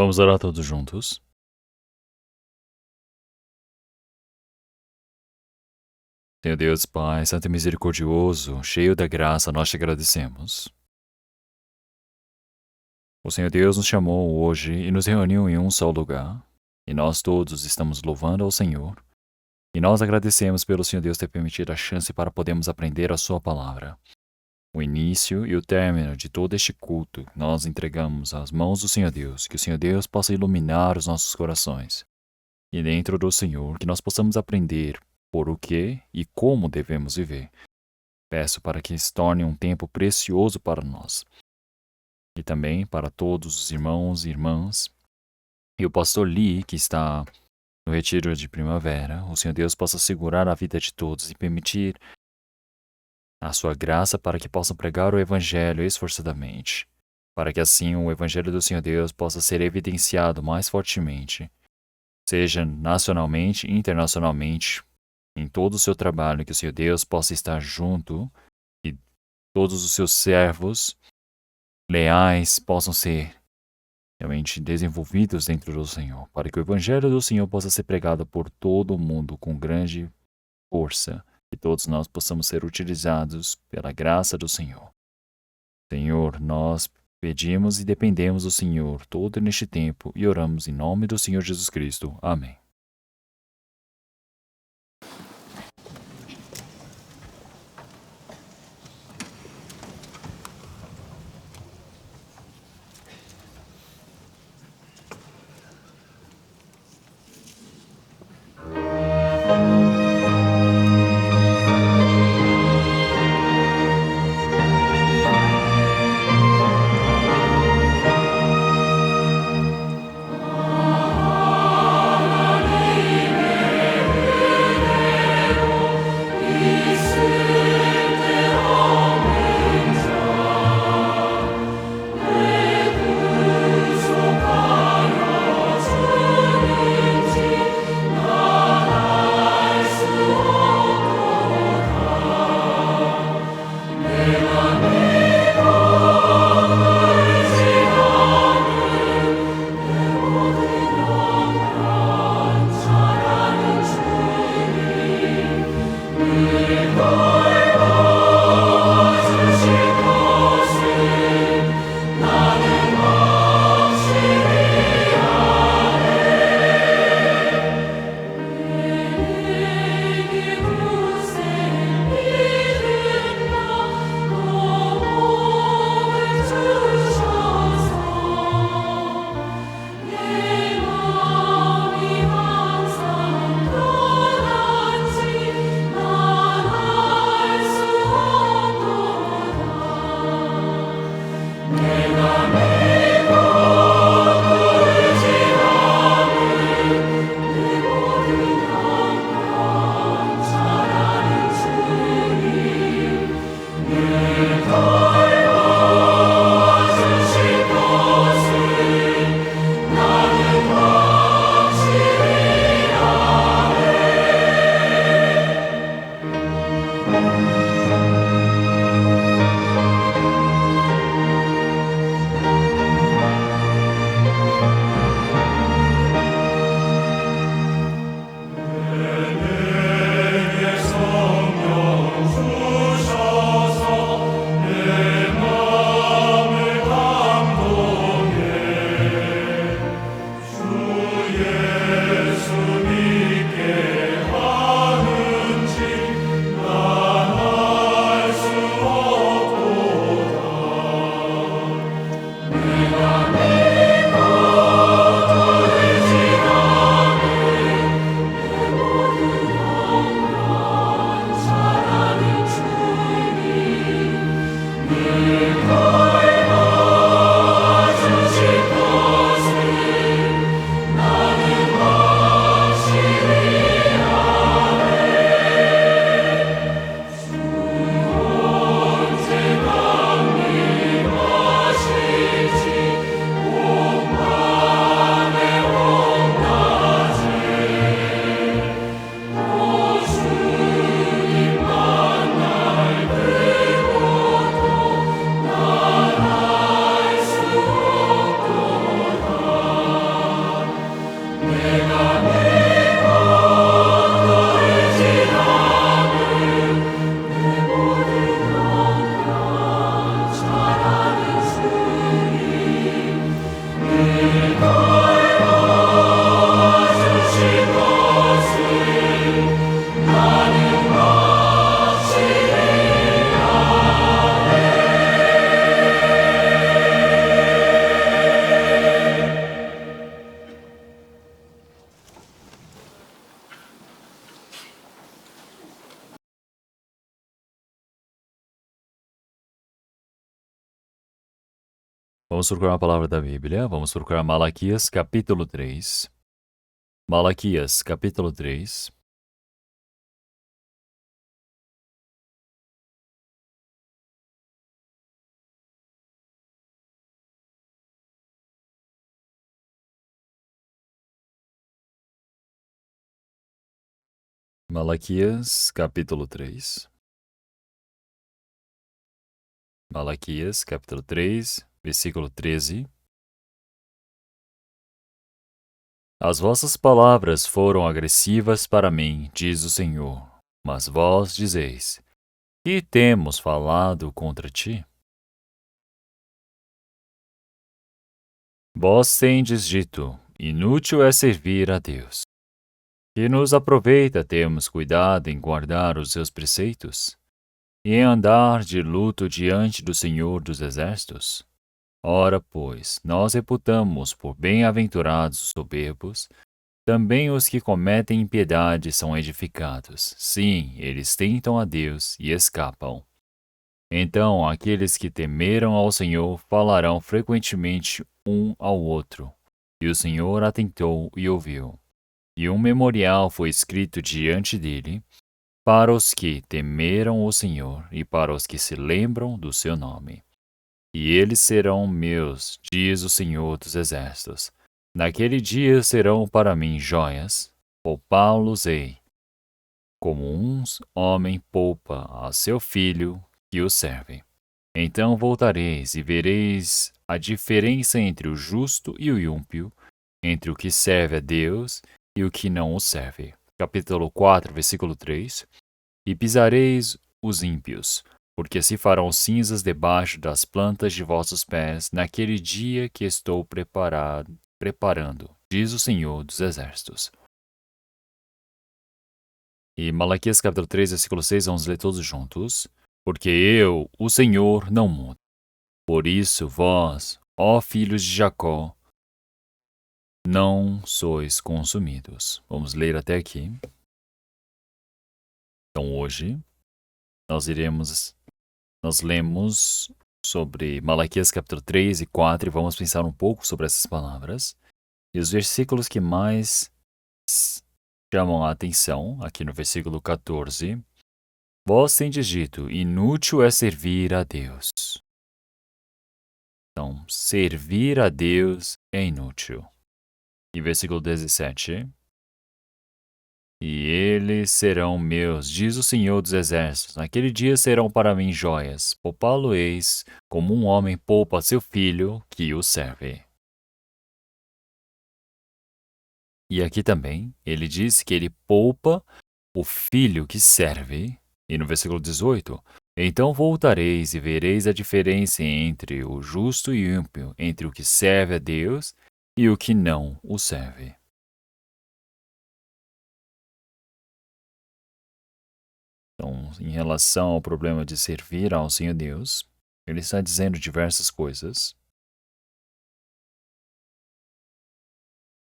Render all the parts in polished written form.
Vamos orar todos juntos. Senhor Deus, Pai, Santo e Misericordioso, cheio da graça, nós te agradecemos. O Senhor Deus nos chamou hoje e nos reuniu em um só lugar, e nós todos estamos louvando ao Senhor, e nós agradecemos pelo Senhor Deus ter permitido a chance para podermos aprender a Sua palavra. O início e o término de todo este culto nós entregamos às mãos do Senhor Deus, que o Senhor Deus possa iluminar os nossos corações, e dentro do Senhor que nós possamos aprender por o que e como devemos viver. Peço para que se torne um tempo precioso para nós e também para todos os irmãos e irmãs. E o pastor Lee, que está no retiro de primavera, o Senhor Deus possa segurar a vida de todos e permitir a sua graça para que possam pregar o Evangelho esforçadamente, para que assim o Evangelho do Senhor Deus possa ser evidenciado mais fortemente, seja nacionalmente e internacionalmente, em todo o seu trabalho, que o Senhor Deus possa estar junto e todos os seus servos leais possam ser realmente desenvolvidos dentro do Senhor, para que o Evangelho do Senhor possa ser pregado por todo o mundo com grande força, e todos nós possamos ser utilizados pela graça do Senhor. Senhor, nós pedimos e dependemos do Senhor todo neste tempo e oramos em nome do Senhor Jesus Cristo. Amém. Vamos procurar a palavra da Bíblia. Vamos procurar Malaquias, capítulo 3. Malaquias, capítulo 3. Malaquias, capítulo 3. Malaquias, capítulo 3, versículo 13. As vossas palavras foram agressivas para mim, diz o Senhor. Mas vós dizeis: que temos falado contra ti? Vós tendes dito: inútil é servir a Deus. Que nos aproveita termos cuidado em guardar os seus preceitos e em andar de luto diante do Senhor dos Exércitos? Ora, pois, nós reputamos por bem-aventurados os soberbos, também os que cometem impiedade são edificados. Sim, eles tentam a Deus e escapam. Então, aqueles que temeram ao Senhor falarão frequentemente um ao outro, e o Senhor atentou e ouviu. E um memorial foi escrito diante dele, para os que temeram o Senhor e para os que se lembram do seu nome. E eles serão meus, diz o Senhor dos Exércitos. Naquele dia serão para mim joias, poupá-los-ei, como um homem poupa a seu filho que o serve. Então voltareis e vereis a diferença entre o justo e o ímpio, entre o que serve a Deus e o que não o serve. Capítulo 4, versículo 3. E pisareis os ímpios, porque se farão cinzas debaixo das plantas de vossos pés naquele dia que estou preparando, diz o Senhor dos Exércitos. E Malaquias capítulo 3, versículo 6, vamos ler todos juntos. Porque eu, o Senhor, não mudo. Por isso vós, ó filhos de Jacó, não sois consumidos. Vamos ler até aqui. Então hoje nós lemos sobre Malaquias capítulo 3 e 4 e vamos pensar um pouco sobre essas palavras. E os versículos que mais chamam a atenção, aqui no versículo 14, vós tendes dito, inútil é servir a Deus. Então, servir a Deus é inútil. E versículo 17, e eles serão meus, diz o Senhor dos Exércitos. Naquele dia serão para mim joias, poupá-lo-eis como um homem poupa seu filho que o serve. E aqui também, ele diz que ele poupa o filho que serve. E no versículo 18, então voltareis e vereis a diferença entre o justo e o ímpio, entre o que serve a Deus e o que não o serve. Então, em relação ao problema de servir ao Senhor Deus, ele está dizendo diversas coisas.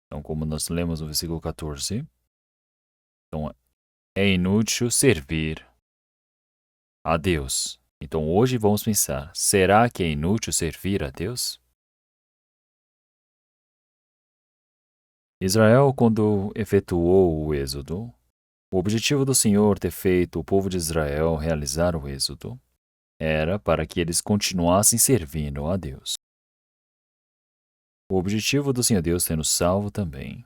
Então, como nós lemos no versículo 14, então, é inútil servir a Deus. Então, hoje vamos pensar, será que é inútil servir a Deus? Israel, quando efetuou o êxodo, o objetivo do Senhor ter feito o povo de Israel realizar o êxodo era para que eles continuassem servindo a Deus. O objetivo do Senhor Deus ter nos salvo também.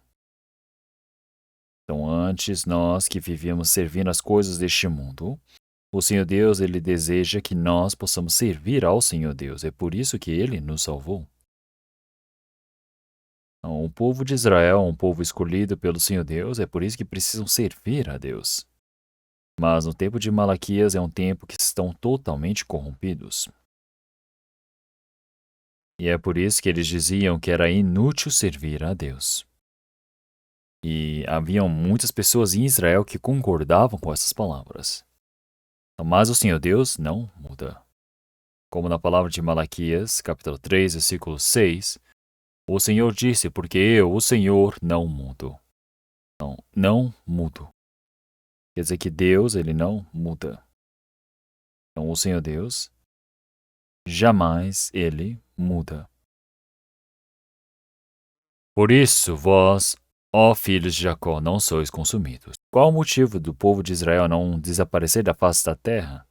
Então, antes, nós que vivíamos servindo as coisas deste mundo, o Senhor Deus, ele deseja que nós possamos servir ao Senhor Deus. É por isso que ele nos salvou. Então, o povo de Israel, um povo escolhido pelo Senhor Deus, é por isso que precisam servir a Deus. Mas no tempo de Malaquias é um tempo que estão totalmente corrompidos. E é por isso que eles diziam que era inútil servir a Deus. E haviam muitas pessoas em Israel que concordavam com essas palavras. Mas o Senhor Deus não muda. Como na palavra de Malaquias, capítulo 3, versículo 6, o Senhor disse, porque eu, o Senhor, não mudo. Não mudo. Quer dizer que Deus, ele não muda. Então, o Senhor Deus, jamais ele muda. Por isso, vós, ó filhos de Jacó, não sois consumidos. Qual o motivo do povo de Israel não desaparecer da face da terra?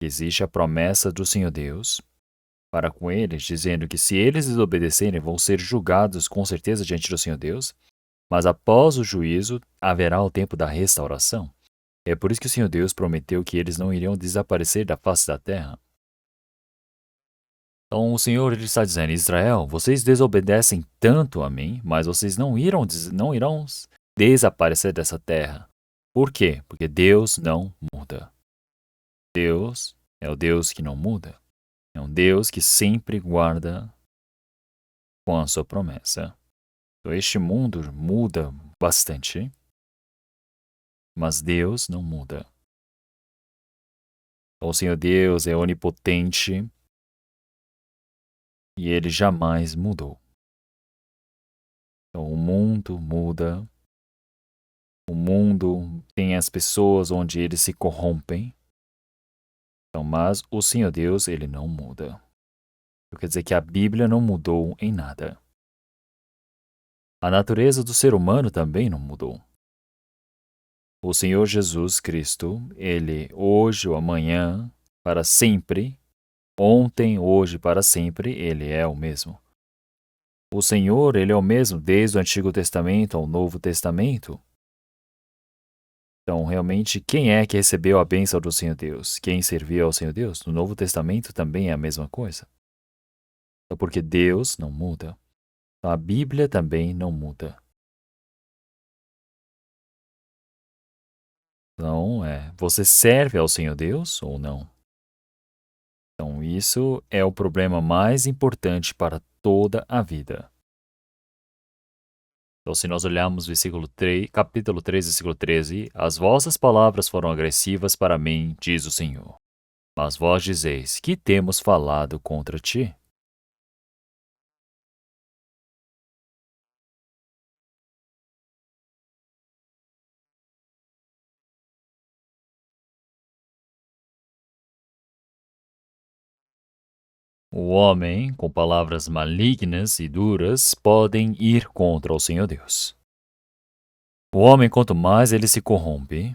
Existe a promessa do Senhor Deus para com eles, dizendo que se eles desobedecerem, vão ser julgados com certeza diante do Senhor Deus, mas após o juízo haverá o tempo da restauração. É por isso que o Senhor Deus prometeu que eles não iriam desaparecer da face da terra. Então o Senhor ele está dizendo, Israel, vocês desobedecem tanto a mim, mas vocês não irão desaparecer dessa terra. Por quê? Porque Deus não muda. Deus é o Deus que não muda. É um Deus que sempre guarda com a sua promessa. Então, este mundo muda bastante, mas Deus não muda. Então, o Senhor Deus é onipotente e ele jamais mudou. Então, o mundo muda, o mundo tem as pessoas onde eles se corrompem, então, mas o Senhor Deus, ele não muda. Quer dizer que a Bíblia não mudou em nada. A natureza do ser humano também não mudou. O Senhor Jesus Cristo, ele hoje ou amanhã, para sempre, ontem, hoje, para sempre, ele é o mesmo. O Senhor, ele é o mesmo desde o Antigo Testamento ao Novo Testamento. Então, realmente, quem é que recebeu a bênção do Senhor Deus? Quem serviu ao Senhor Deus? No Novo Testamento também é a mesma coisa. Então, porque Deus não muda. Então, a Bíblia também não muda. Então, você serve ao Senhor Deus ou não? Então, isso é o problema mais importante para toda a vida. Então, se nós olharmos capítulo 3, versículo 13, as vossas palavras foram agressivas para mim, diz o Senhor. Mas vós dizeis, que temos falado contra ti? O homem, com palavras malignas e duras, podem ir contra o Senhor Deus. O homem, quanto mais ele se corrompe,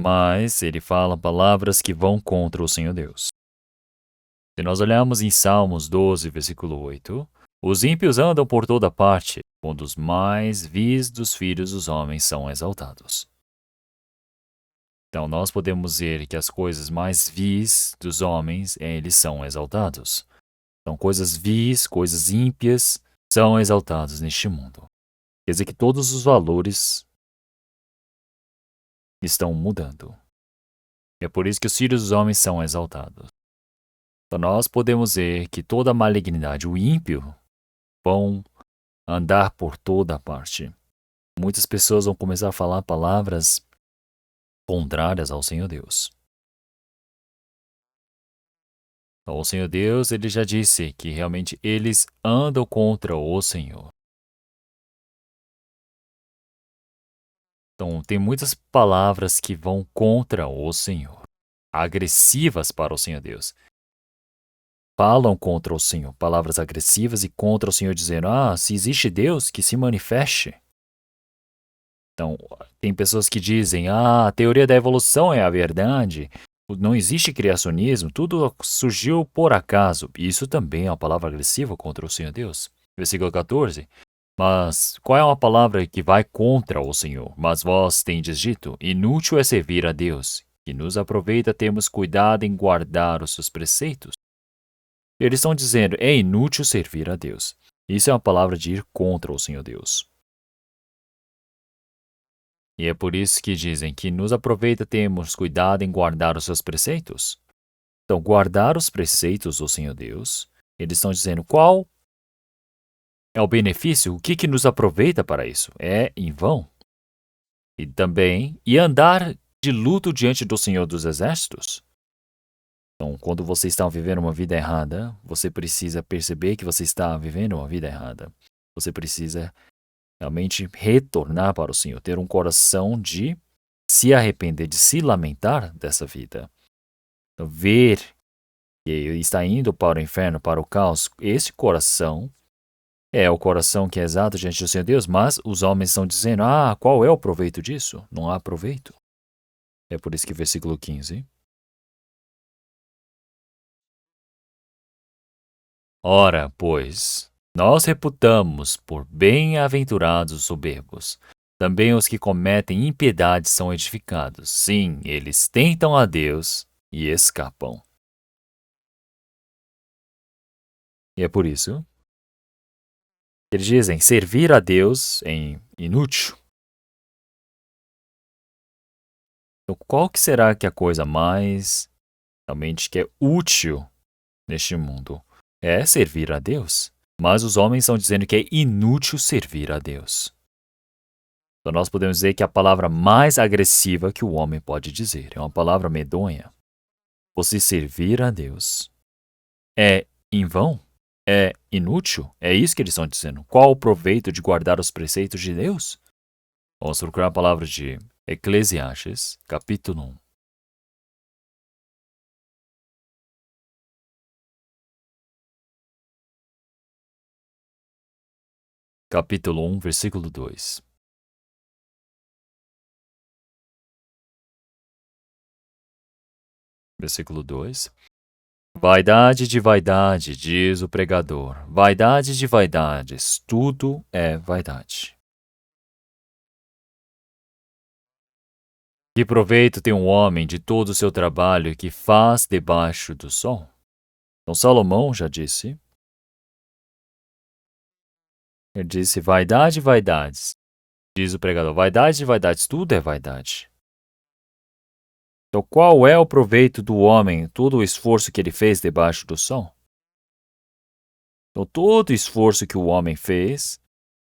mais ele fala palavras que vão contra o Senhor Deus. Se nós olharmos em Salmos 12, versículo 8, os ímpios andam por toda parte, quando os mais vis dos filhos dos homens são exaltados. Então, nós podemos ver que as coisas mais vis dos homens, eles são exaltados. Então, coisas vis, coisas ímpias, são exaltadas neste mundo. Quer dizer que todos os valores estão mudando. É por isso que os filhos dos homens são exaltados. Então, nós podemos ver que toda a malignidade, o ímpio, vão andar por toda a parte. Muitas pessoas vão começar a falar palavras contrárias ao Senhor Deus. Então, o Senhor Deus, ele já disse que realmente eles andam contra o Senhor. Então, tem muitas palavras que vão contra o Senhor, agressivas para o Senhor Deus. Falam contra o Senhor, palavras agressivas e contra o Senhor, dizendo: se existe Deus, que se manifeste. Então, tem pessoas que dizem: a teoria da evolução é a verdade, não existe criacionismo, tudo surgiu por acaso. Isso também é uma palavra agressiva contra o Senhor Deus. Versículo 14. Mas qual é uma palavra que vai contra o Senhor? Mas vós tendes dito: inútil é servir a Deus, que nos aproveita termos cuidado em guardar os seus preceitos. Eles estão dizendo: é inútil servir a Deus. Isso é uma palavra de ir contra o Senhor Deus. E é por isso que dizem que nos aproveita termos cuidado em guardar os seus preceitos. Então, guardar os preceitos do Senhor Deus, eles estão dizendo qual é o benefício, o que nos aproveita para isso? É em vão. E também, andar de luto diante do Senhor dos Exércitos. Então, quando você está vivendo uma vida errada, você precisa perceber que você está vivendo uma vida errada. Você precisa realmente retornar para o Senhor, ter um coração de se arrepender, de se lamentar dessa vida. Então, ver e está indo para o inferno, para o caos, esse coração é o coração que é exato diante do Senhor Deus, mas os homens estão dizendo, qual é o proveito disso? Não há proveito. É por isso que versículo 15. Ora, pois, nós reputamos por bem-aventurados os soberbos. Também os que cometem impiedade são edificados. Sim, eles tentam a Deus e escapam. E é por isso que eles dizem servir a Deus é inútil. Então, qual que será que é a coisa mais realmente que é útil neste mundo? É servir a Deus. Mas os homens estão dizendo que é inútil servir a Deus. Então nós podemos dizer que a palavra mais agressiva que o homem pode dizer é uma palavra medonha. Você servir a Deus é em vão? É inútil? É isso que eles estão dizendo. Qual o proveito de guardar os preceitos de Deus? Vamos procurar a palavra de Eclesiastes, capítulo 1. Capítulo 1, versículo 2. Versículo 2. Vaidade de vaidade, diz o pregador. Vaidade de vaidades, tudo é vaidade. Que proveito tem um homem de todo o seu trabalho que faz debaixo do sol? Então Salomão já disse. Ele disse, vaidade de vaidades. Diz o pregador, vaidade de vaidades, tudo é vaidade. Então qual é o proveito do homem, todo o esforço que ele fez debaixo do sol? Então todo o esforço que o homem fez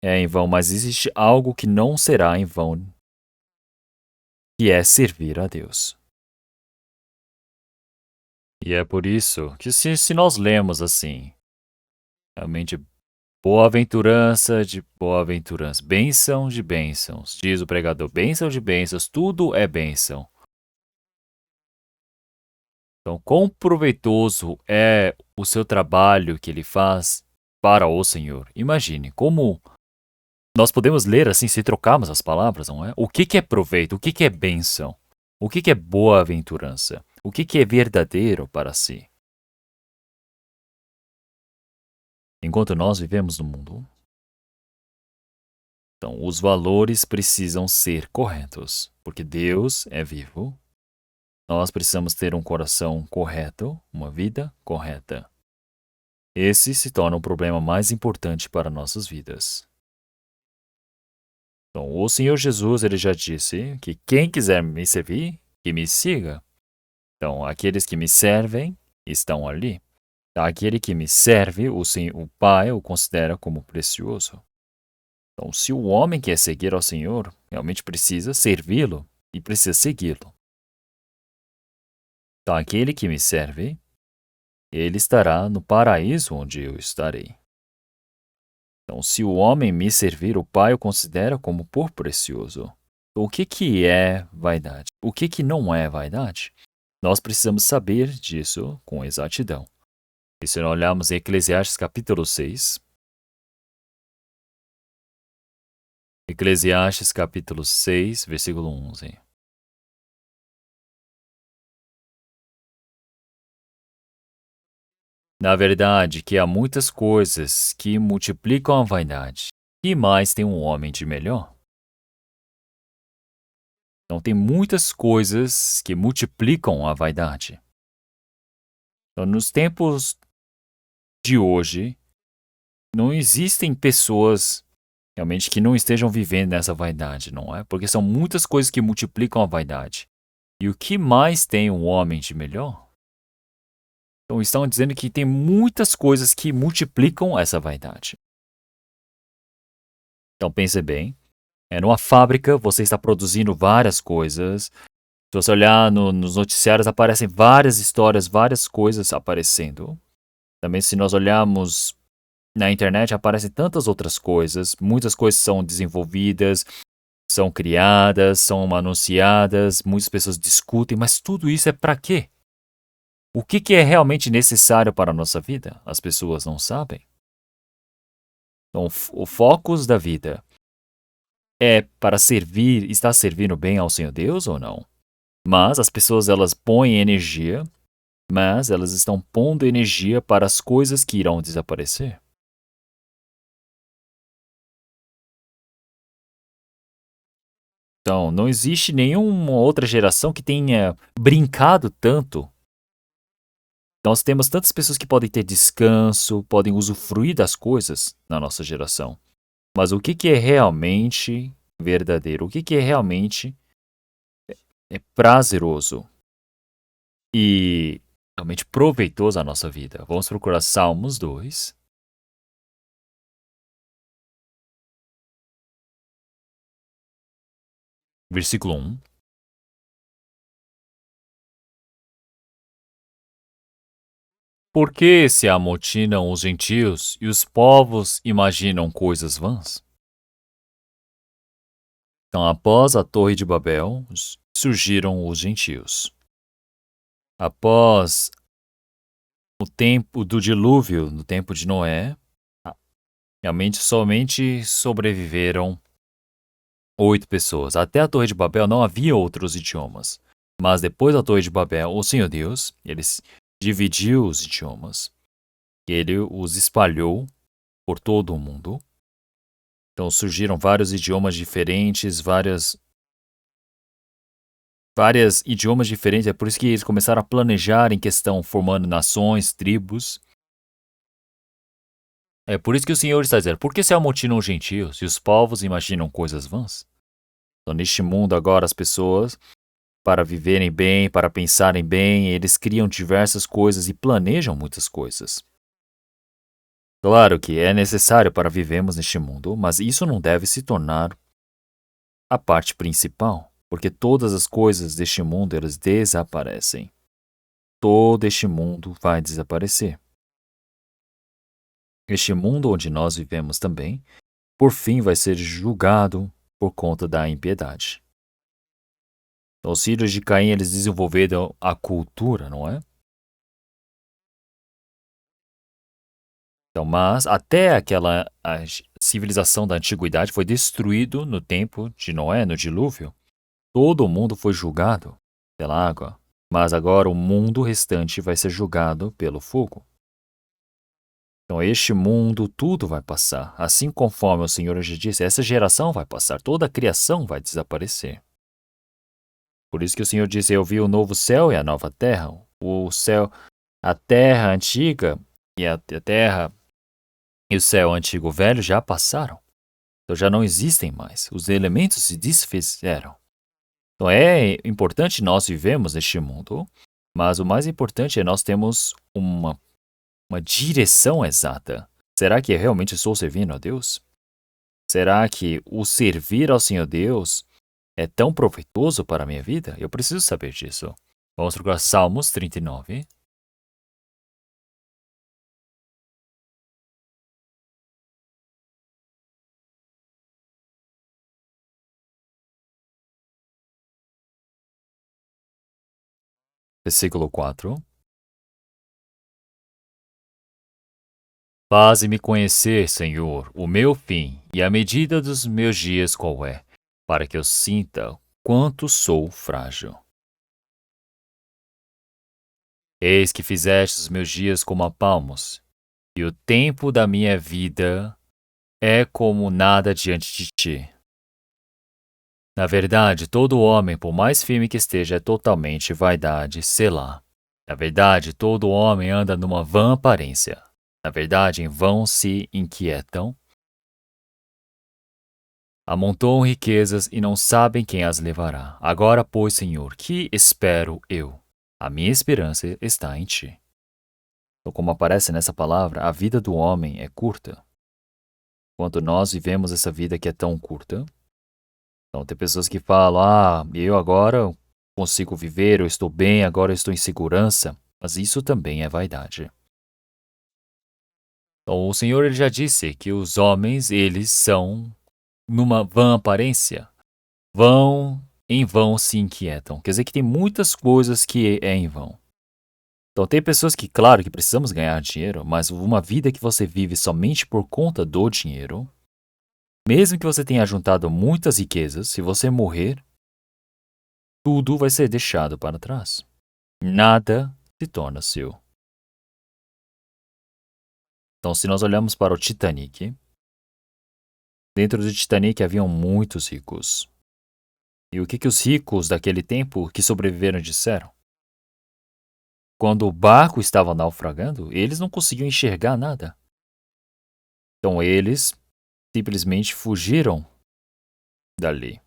é em vão, mas existe algo que não será em vão, que é servir a Deus. E é por isso que se nós lemos assim, realmente boa-aventurança de boa-aventurança, bênção de bênçãos, diz o pregador, bênção de bênçãos, tudo é bênção. Então, quão proveitoso é o seu trabalho que ele faz para o Senhor? Imagine como nós podemos ler assim se trocarmos as palavras, não é? O que é proveito? O que é bênção? O que é boa-aventurança? O que é verdadeiro para si? Enquanto nós vivemos no mundo, então os valores precisam ser corretos, porque Deus é vivo. Nós precisamos ter um coração correto, uma vida correta. Esse se torna o problema mais importante para nossas vidas. Então, o Senhor Jesus ele já disse que quem quiser me servir, que me siga. Então, aqueles que me servem estão ali. Aquele que me serve, o Pai o considera como precioso. Então, se o homem quer seguir ao Senhor, realmente precisa servi-lo e precisa segui-lo. Então, aquele que me serve, ele estará no paraíso onde eu estarei. Então, se o homem me servir, o Pai o considera como por precioso. O que é vaidade? O que não é vaidade? Nós precisamos saber disso com exatidão. E se nós olharmos em Eclesiastes capítulo 6, Eclesiastes capítulo 6, versículo 11. Na verdade, que há muitas coisas que multiplicam a vaidade. Que mais tem um homem de melhor? Então, tem muitas coisas que multiplicam a vaidade. Então, nos tempos de hoje, não existem pessoas realmente que não estejam vivendo nessa vaidade, não é? Porque são muitas coisas que multiplicam a vaidade. E o que mais tem um homem de melhor? Então, estão dizendo que tem muitas coisas que multiplicam essa vaidade. Então, pense bem. Numa fábrica, você está produzindo várias coisas. Se você olhar nos noticiários, aparecem várias histórias, várias coisas aparecendo. Também, se nós olharmos na internet, aparecem tantas outras coisas. Muitas coisas são desenvolvidas, são criadas, são anunciadas, muitas pessoas discutem, mas tudo isso é para quê? O que é realmente necessário para a nossa vida? As pessoas não sabem. Então, o foco da vida é para servir, está servindo bem ao Senhor Deus ou não? Mas as pessoas elas põem energia, mas elas estão pondo energia para as coisas que irão desaparecer. Então, não existe nenhuma outra geração que tenha brincado tanto. Nós temos tantas pessoas que podem ter descanso, podem usufruir das coisas na nossa geração. Mas o que é realmente verdadeiro? O que é realmente prazeroso e realmente proveitoso à nossa vida? Vamos procurar Salmos 2, versículo 1. Por que se amotinam os gentios e os povos imaginam coisas vãs? Então, após a Torre de Babel, surgiram os gentios. Após o tempo do dilúvio, no tempo de Noé, realmente somente sobreviveram 8 pessoas. Até a Torre de Babel não havia outros idiomas. Mas depois da Torre de Babel, o Senhor Deus, ele dividiu os idiomas. Ele os espalhou por todo o mundo. Então surgiram vários idiomas diferentes, várias idiomas diferentes. É por isso que eles começaram a planejar em questão, formando nações, tribos. É por isso que o Senhor está dizendo, por que se amotinam os gentios e os povos imaginam coisas vãs? Então, neste mundo agora, as pessoas, para viverem bem, para pensarem bem, eles criam diversas coisas e planejam muitas coisas. Claro que é necessário para vivermos neste mundo, mas isso não deve se tornar a parte principal, porque todas as coisas deste mundo, elas desaparecem. Todo este mundo vai desaparecer. Este mundo onde nós vivemos também, por fim, vai ser julgado por conta da impiedade. Então, os filhos de Caim, eles desenvolveram a cultura, não é? Então, mas até a civilização da antiguidade foi destruído no tempo de Noé, no dilúvio. Todo o mundo foi julgado pela água, mas agora o mundo restante vai ser julgado pelo fogo. Então, este mundo, tudo vai passar. Assim conforme o Senhor já disse, essa geração vai passar, toda a criação vai desaparecer. Por isso que o Senhor disse, eu vi o novo céu e a nova terra. O céu, a terra antiga e a terra e o céu antigo velho já passaram. Então já não existem mais. Os elementos se desfizeram. Então é importante nós vivemos neste mundo, mas o mais importante é nós termos uma direção exata. Será que eu realmente estou servindo a Deus? Será que o servir ao Senhor Deus é tão proveitoso para a minha vida? Eu preciso saber disso. Vamos procurar Salmos 39. Versículo 4. Faze-me conhecer, Senhor, o meu fim e a medida dos meus dias qual é, para que eu sinta quanto sou frágil. Eis que fizeste os meus dias como a palmos, e o tempo da minha vida é como nada diante de ti. Na verdade, todo homem, por mais firme que esteja, é totalmente vaidade, selá. Na verdade, todo homem anda numa vã aparência. Na verdade, em vão se inquietam. Amontoam riquezas e não sabem quem as levará. Agora, pois, Senhor, que espero eu? A minha esperança está em ti. Então, como aparece nessa palavra, a vida do homem é curta. Enquanto nós vivemos essa vida que é tão curta, então tem pessoas que falam, eu agora consigo viver, eu estou bem, agora eu estou em segurança, mas isso também é vaidade. Então, o Senhor ele já disse que os homens, eles são numa vã aparência, em vão se inquietam. Quer dizer que tem muitas coisas que é em vão. Então tem pessoas que, claro, que precisamos ganhar dinheiro, mas uma vida que você vive somente por conta do dinheiro, mesmo que você tenha juntado muitas riquezas, se você morrer, tudo vai ser deixado para trás. Nada se torna seu. Então, se nós olhamos para o Titanic, dentro do Titanic haviam muitos ricos. E o que os ricos daquele tempo que sobreviveram disseram? Quando o barco estava naufragando, eles não conseguiam enxergar nada. Então eles simplesmente fugiram dali.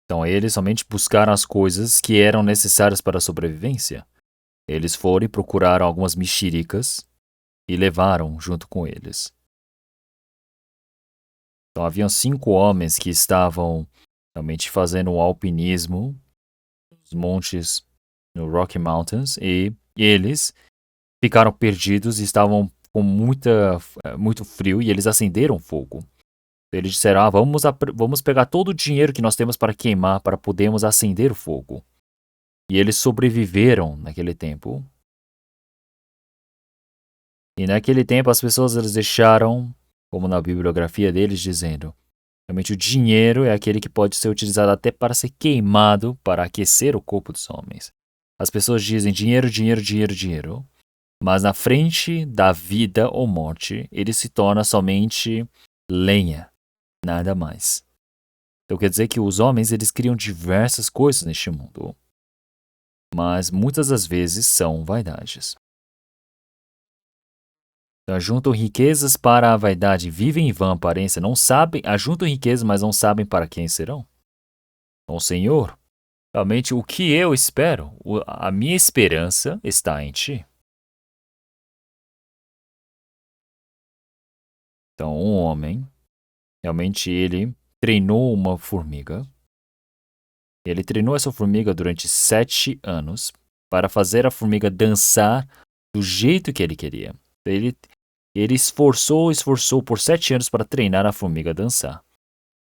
Então eles somente buscaram as coisas que eram necessárias para a sobrevivência. Eles foram e procuraram algumas mexericas e levaram junto com eles. Então haviam 5 homens que estavam realmente fazendo um alpinismo nos montes, no Rocky Mountains, e eles ficaram perdidos e estavam com muito frio e eles acenderam fogo. Eles disseram, vamos pegar todo o dinheiro que nós temos para queimar para podermos acender o fogo. E eles sobreviveram naquele tempo. E naquele tempo as pessoas eles deixaram, como na bibliografia deles, dizendo, realmente o dinheiro é aquele que pode ser utilizado até para ser queimado para aquecer o corpo dos homens. As pessoas dizem dinheiro, dinheiro, dinheiro, dinheiro. Mas na frente da vida ou morte, ele se torna somente lenha, nada mais. Então quer dizer que os homens eles criam diversas coisas neste mundo, mas muitas das vezes são vaidades. Então, juntam riquezas para a vaidade, vivem em vã aparência, não sabem, ajuntam riquezas, mas não sabem para quem serão. Então, Senhor, realmente o que eu espero, a minha esperança está em Ti. Então, um homem, realmente ele treinou uma formiga. Ele treinou essa formiga durante 7 anos para fazer a formiga dançar do jeito que ele queria. Ele esforçou por 7 anos para treinar a formiga a dançar.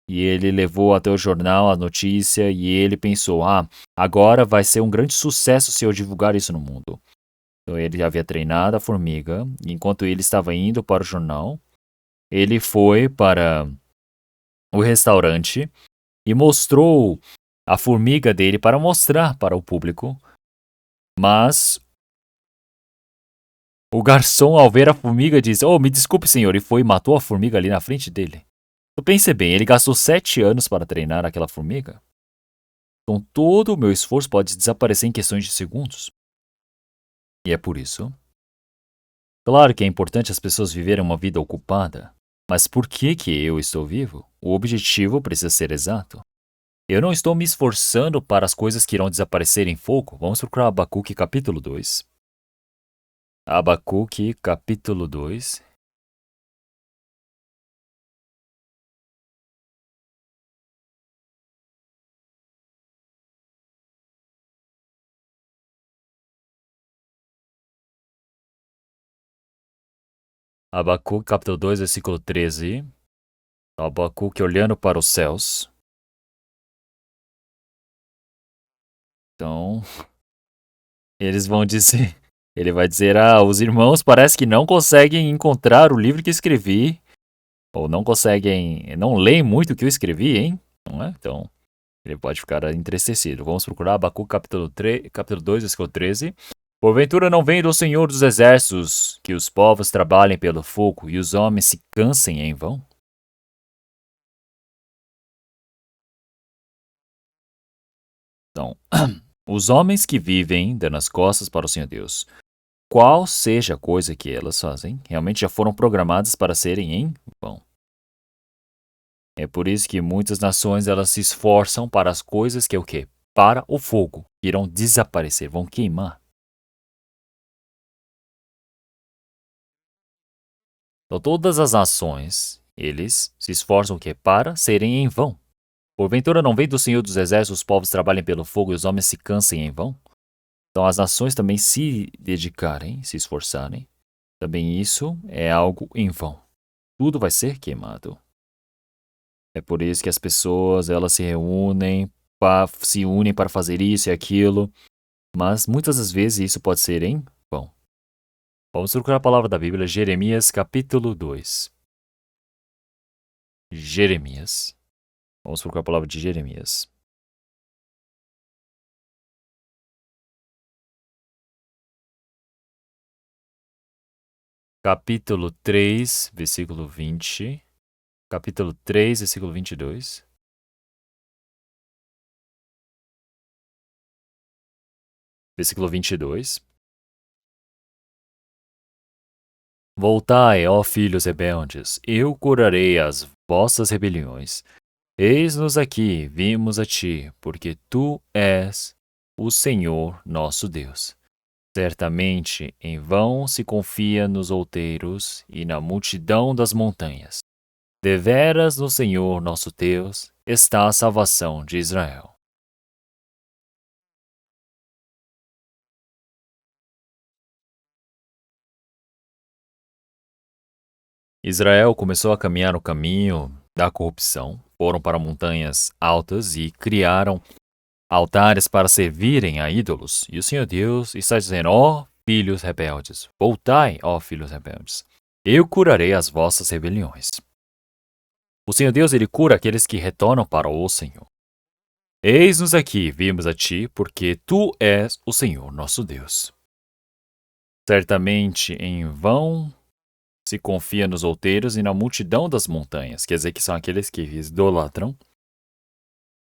E ele levou até o jornal a notícia e ele pensou, agora vai ser um grande sucesso se eu divulgar isso no mundo. Então ele havia treinado a formiga, e enquanto ele estava indo para o jornal, ele foi para o restaurante e mostrou a formiga dele para mostrar para o público. Mas o garçom, ao ver a formiga, disse: "Oh, me desculpe, senhor", e foi e matou a formiga ali na frente dele. Então pense bem, ele gastou 7 anos para treinar aquela formiga. Então todo o meu esforço pode desaparecer em questões de segundos. E é por isso. Claro que é importante as pessoas viverem uma vida ocupada, mas por que eu estou vivo? O objetivo precisa ser exato. Eu não estou me esforçando para as coisas que irão desaparecer em fogo. Vamos procurar Abacuque capítulo 2. Abacuque capítulo 2. Abacuque capítulo 2, versículo 13. Abacuque olhando para os céus. Então, eles vão dizer, ele vai dizer, os irmãos parece que não conseguem encontrar o livro que escrevi, ou não leem muito o que eu escrevi, hein? Não é? Então, ele pode ficar entristecido. Vamos procurar Abacuque capítulo 2, versículo 13. Porventura não vem do Senhor dos Exércitos que os povos trabalhem pelo fogo e os homens se cansem em vão? Então, os homens que vivem dando as costas para o Senhor Deus, qual seja a coisa que elas fazem, realmente já foram programadas para serem em vão. É por isso que muitas nações elas se esforçam para as coisas que é o quê? Para o fogo, que irão desaparecer, vão queimar. Então todas as nações, eles se esforçam o quê? Para serem em vão. Porventura não vem do Senhor dos Exércitos os povos trabalhem pelo fogo e os homens se cansem em vão? Então as nações também se dedicarem, se esforçarem, também isso é algo em vão. Tudo vai ser queimado. É por isso que as pessoas, elas se unem para fazer isso e aquilo, mas muitas das vezes isso pode ser em vão. Vamos procurar a palavra da Bíblia, Jeremias capítulo 2. Jeremias. Vamos procurar a palavra de Jeremias. Capítulo 3, versículo 20. Capítulo 3, versículo 22. Versículo 22. Voltai, ó filhos rebeldes, eu curarei as vossas rebeliões. Eis-nos aqui, vimos a ti, porque tu és o Senhor nosso Deus. Certamente em vão se confia nos outeiros e na multidão das montanhas. Deveras no Senhor nosso Deus está a salvação de Israel. Israel começou a caminhar no caminho da corrupção, foram para montanhas altas e criaram altares para servirem a ídolos. E o Senhor Deus está dizendo: ó filhos rebeldes, voltai, ó filhos rebeldes, eu curarei as vossas rebeliões. O Senhor Deus, ele cura aqueles que retornam para o Senhor. Eis-nos aqui, vimos a ti, porque tu és o Senhor nosso Deus. Certamente em vão se confia nos outeiros e na multidão das montanhas, quer dizer que são aqueles que idolatram.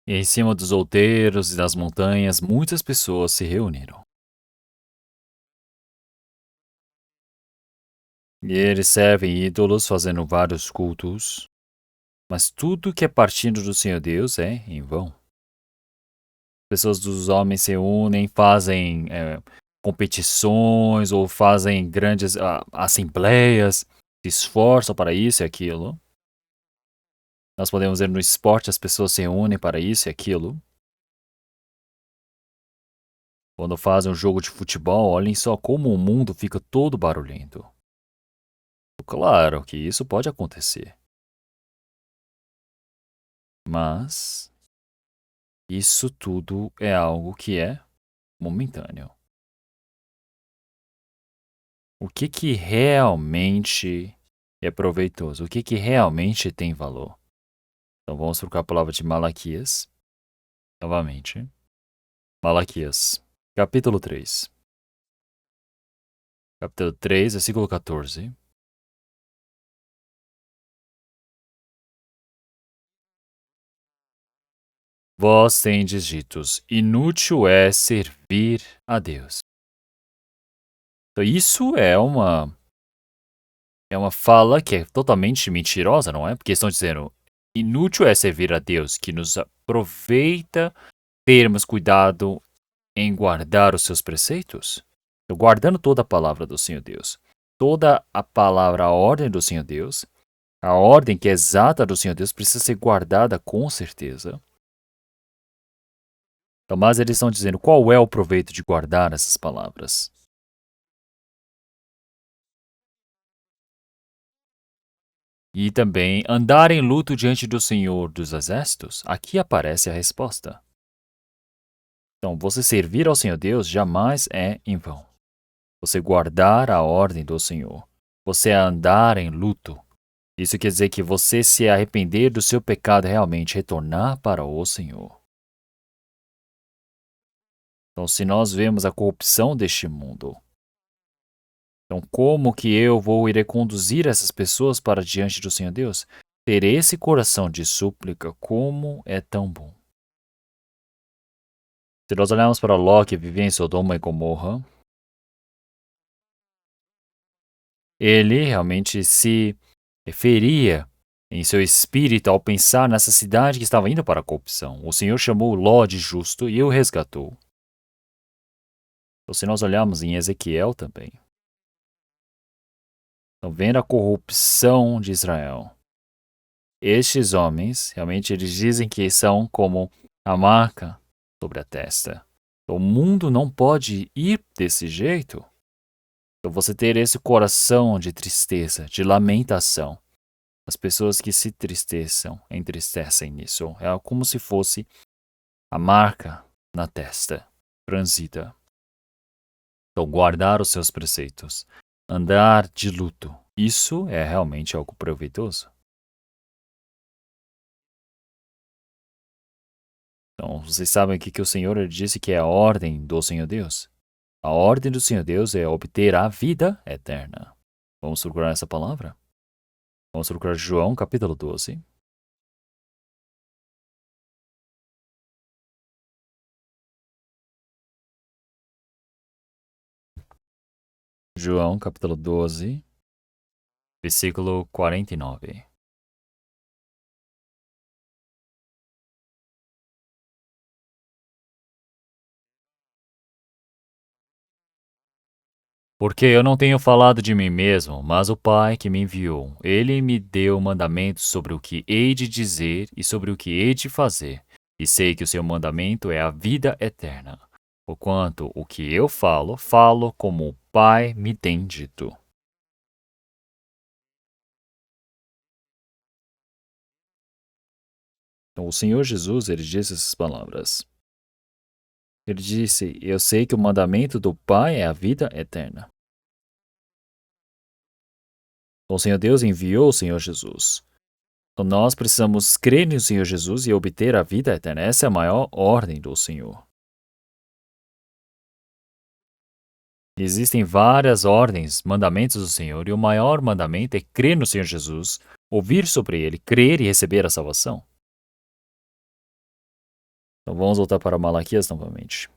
E em cima dos outeiros e das montanhas, muitas pessoas se reuniram. E eles servem ídolos, fazendo vários cultos. Mas tudo que é partindo do Senhor Deus é em vão. Pessoas dos homens se unem, fazem competições ou fazem grandes assembleias, se esforçam para isso e aquilo. Nós podemos ver no esporte, as pessoas se unem para isso e aquilo. Quando fazem um jogo de futebol, olhem só como o mundo fica todo barulhento. Claro que isso pode acontecer. Mas isso tudo é algo que é momentâneo. O que realmente é proveitoso? O que realmente tem valor? Então vamos trocar a palavra de Malaquias. Novamente. Malaquias, capítulo 3. Capítulo 3, versículo 14. Vós tendes ditos, inútil é servir a Deus. Então, isso é uma fala que é totalmente mentirosa, não é? Porque estão dizendo, inútil é servir a Deus, que nos aproveita termos cuidado em guardar os seus preceitos. Então, guardando toda a palavra do Senhor Deus, toda a palavra, a ordem do Senhor Deus, a ordem que é exata do Senhor Deus precisa ser guardada com certeza. Então, mas eles estão dizendo qual é o proveito de guardar essas palavras. E também andar em luto diante do Senhor dos Exércitos. Aqui aparece a resposta. Então, você servir ao Senhor Deus jamais é em vão. Você guardar a ordem do Senhor. Você andar em luto. Isso quer dizer que você se arrepender do seu pecado e realmente retornar para o Senhor. Então, se nós vemos a corrupção deste mundo, então como que eu irei conduzir essas pessoas para diante do Senhor Deus? Ter esse coração de súplica, como é tão bom. Se nós olharmos para Ló, que vivia em Sodoma e Gomorra, ele realmente se feria em seu espírito ao pensar nessa cidade que estava indo para a corrupção. O Senhor chamou Ló de justo e o resgatou. Então, se nós olharmos em Ezequiel também, então, vendo a corrupção de Israel, estes homens, realmente, eles dizem que são como a marca sobre a testa. O mundo não pode ir desse jeito. Então, você ter esse coração de tristeza, de lamentação, As pessoas que se entristecem nisso. É como se fosse a marca na testa, franzida. Então, guardar os seus preceitos, andar de luto, isso é realmente algo proveitoso. Então, vocês sabem o que o Senhor disse que é a ordem do Senhor Deus? A ordem do Senhor Deus é obter a vida eterna. Vamos procurar essa palavra? Vamos procurar João capítulo 12. João capítulo 12, versículo 49. Porque eu não tenho falado de mim mesmo, mas o Pai que me enviou. Ele me deu mandamentos sobre o que hei de dizer e sobre o que hei de fazer. E sei que o seu mandamento é a vida eterna. Porquanto o que eu falo, falo como o Pai me tem dito. Então, o Senhor Jesus, ele disse essas palavras. Ele disse: Eu sei que o mandamento do Pai é a vida eterna. Então, o Senhor Deus enviou o Senhor Jesus. Então, nós precisamos crer no Senhor Jesus e obter a vida eterna. Essa é a maior ordem do Senhor. Existem várias ordens, mandamentos do Senhor, e o maior mandamento é crer no Senhor Jesus, ouvir sobre ele, crer e receber a salvação. Então, vamos voltar para Malaquias novamente.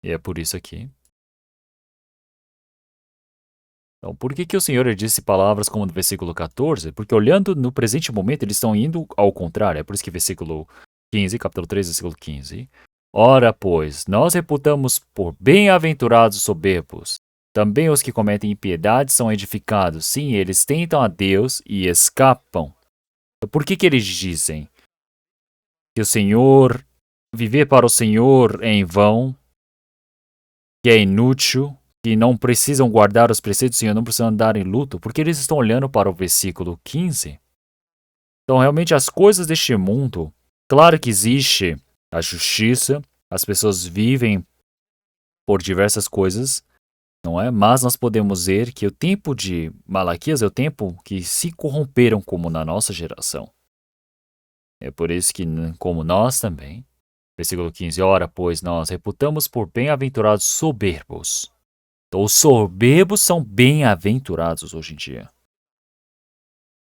E é por isso aqui. Então, por que o Senhor disse palavras como no versículo 14? Porque olhando no presente momento, eles estão indo ao contrário. É por isso que versículo 15, capítulo 3, versículo 15. Ora, pois, nós reputamos por bem-aventurados soberbos. Também os que cometem impiedade são edificados. Sim, eles tentam a Deus e escapam. Então, por que eles dizem que o Senhor, viver para o Senhor é em vão, que é inútil, que não precisam guardar os preceitos do Senhor, não precisam andar em luto, porque eles estão olhando para o versículo 15. Então, realmente, as coisas deste mundo, claro que existe a justiça, as pessoas vivem por diversas coisas, não é? Mas nós podemos ver que o tempo de Malaquias é o tempo que se corromperam como na nossa geração. É por isso que, como nós também, versículo 15, ora, pois nós reputamos por bem-aventurados soberbos. Então, os soberbos são bem-aventurados hoje em dia.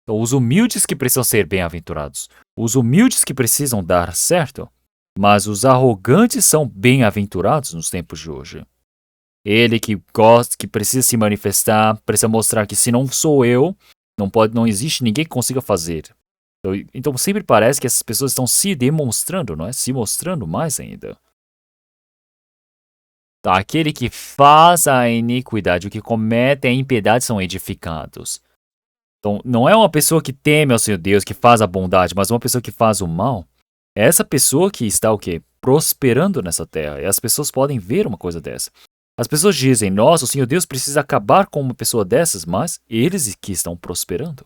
Então, os humildes que precisam ser bem-aventurados. Os humildes que precisam dar certo. Mas os arrogantes são bem-aventurados nos tempos de hoje. Ele que gosta, que precisa se manifestar, precisa mostrar que se não sou eu, não existe ninguém que consiga fazer. Então sempre parece que essas pessoas estão se demonstrando, não é? Se mostrando mais ainda. Aquele que faz a iniquidade, o que comete a impiedade são edificados. Então, não é uma pessoa que teme ao Senhor Deus, que faz a bondade, mas uma pessoa que faz o mal. É essa pessoa que está o quê? Prosperando nessa terra. E as pessoas podem ver uma coisa dessa. As pessoas dizem, nossa, o Senhor Deus precisa acabar com uma pessoa dessas, mas eles que estão prosperando.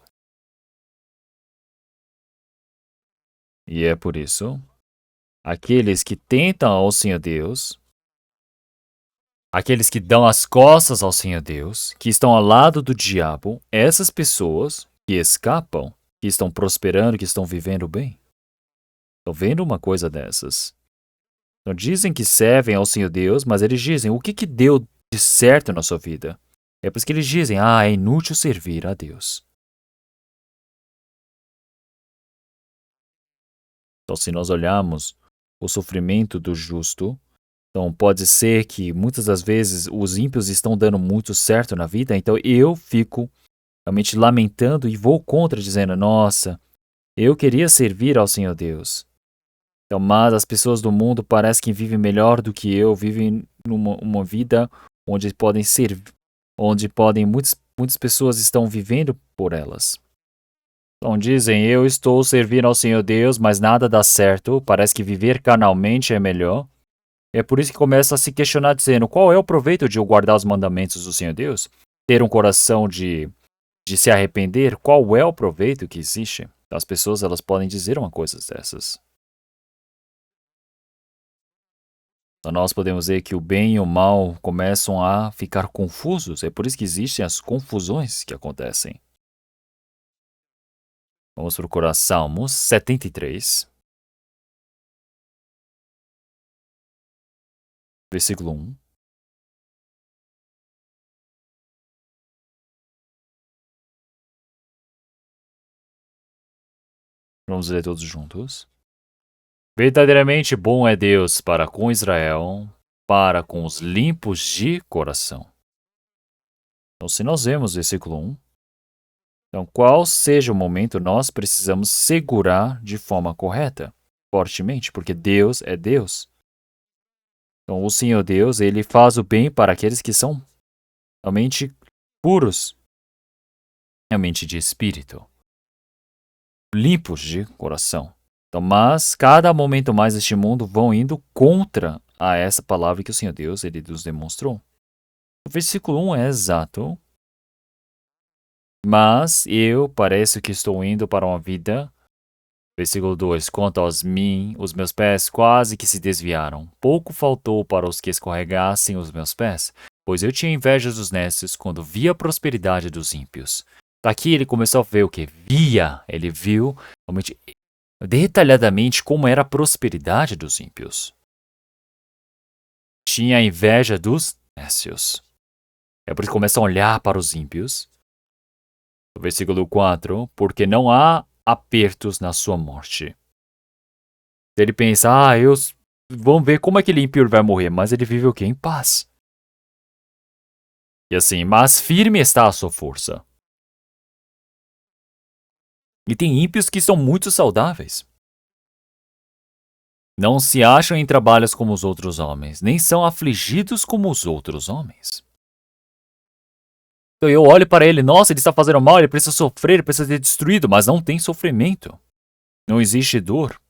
E é por isso, aqueles que tentam ao Senhor Deus, aqueles que dão as costas ao Senhor Deus, que estão ao lado do diabo, essas pessoas que escapam, que estão prosperando, que estão vivendo bem. Estão vendo uma coisa dessas. Então dizem que servem ao Senhor Deus, mas eles dizem, o que deu de certo na sua vida? É por isso que eles dizem, é inútil servir a Deus. Então se nós olharmos o sofrimento do justo, então pode ser que muitas das vezes os ímpios estão dando muito certo na vida, então eu fico realmente lamentando e vou contra, dizendo, nossa, eu queria servir ao Senhor Deus. Então, mas as pessoas do mundo parecem que vivem melhor do que eu, vivem uma vida onde podem ser, muitas pessoas estão vivendo por elas. Então dizem, eu estou servindo ao Senhor Deus, mas nada dá certo, parece que viver carnalmente é melhor. É por isso que começa a se questionar, dizendo, qual é o proveito de eu guardar os mandamentos do Senhor Deus? Ter um coração de de se arrepender, qual é o proveito que existe? As pessoas elas podem dizer uma coisa dessas. Então, nós podemos ver que o bem e o mal começam a ficar confusos. É por isso que existem as confusões que acontecem. Vamos procurar Salmos 73, versículo 1. Vamos ler todos juntos. Verdadeiramente bom é Deus para com Israel, para com os limpos de coração. Então, se nós vemos versículo 1, então, qual seja o momento, nós precisamos segurar de forma correta, fortemente, porque Deus é Deus. Então, o Senhor Deus, ele faz o bem para aqueles que são realmente puros, realmente de espírito, limpos de coração. Então, mas cada momento mais este mundo vão indo contra a essa palavra que o Senhor Deus ele nos demonstrou. O versículo 1 é exato. Mas eu parece que estou indo para uma vida. Versículo 2: Quanto aos mim, os meus pés quase que se desviaram. Pouco faltou para os que escorregassem os meus pés, pois eu tinha inveja dos nécios quando via a prosperidade dos ímpios. Daqui ele começou a ver o que? Ele viu realmente detalhadamente como era a prosperidade dos ímpios. Tinha inveja dos nécios. É por isso que começa a olhar para os ímpios. Versículo 4, porque não há apertos na sua morte. Ele pensa, vamos ver como aquele ímpio vai morrer, mas ele vive o quê? Em paz. E assim, mas firme está a sua força. E tem ímpios que são muito saudáveis. Não se acham em trabalhos como os outros homens, nem são afligidos como os outros homens. Então eu olho para ele, nossa, ele está fazendo mal, ele precisa sofrer, ele precisa ser destruído, mas não tem sofrimento. Não existe dor.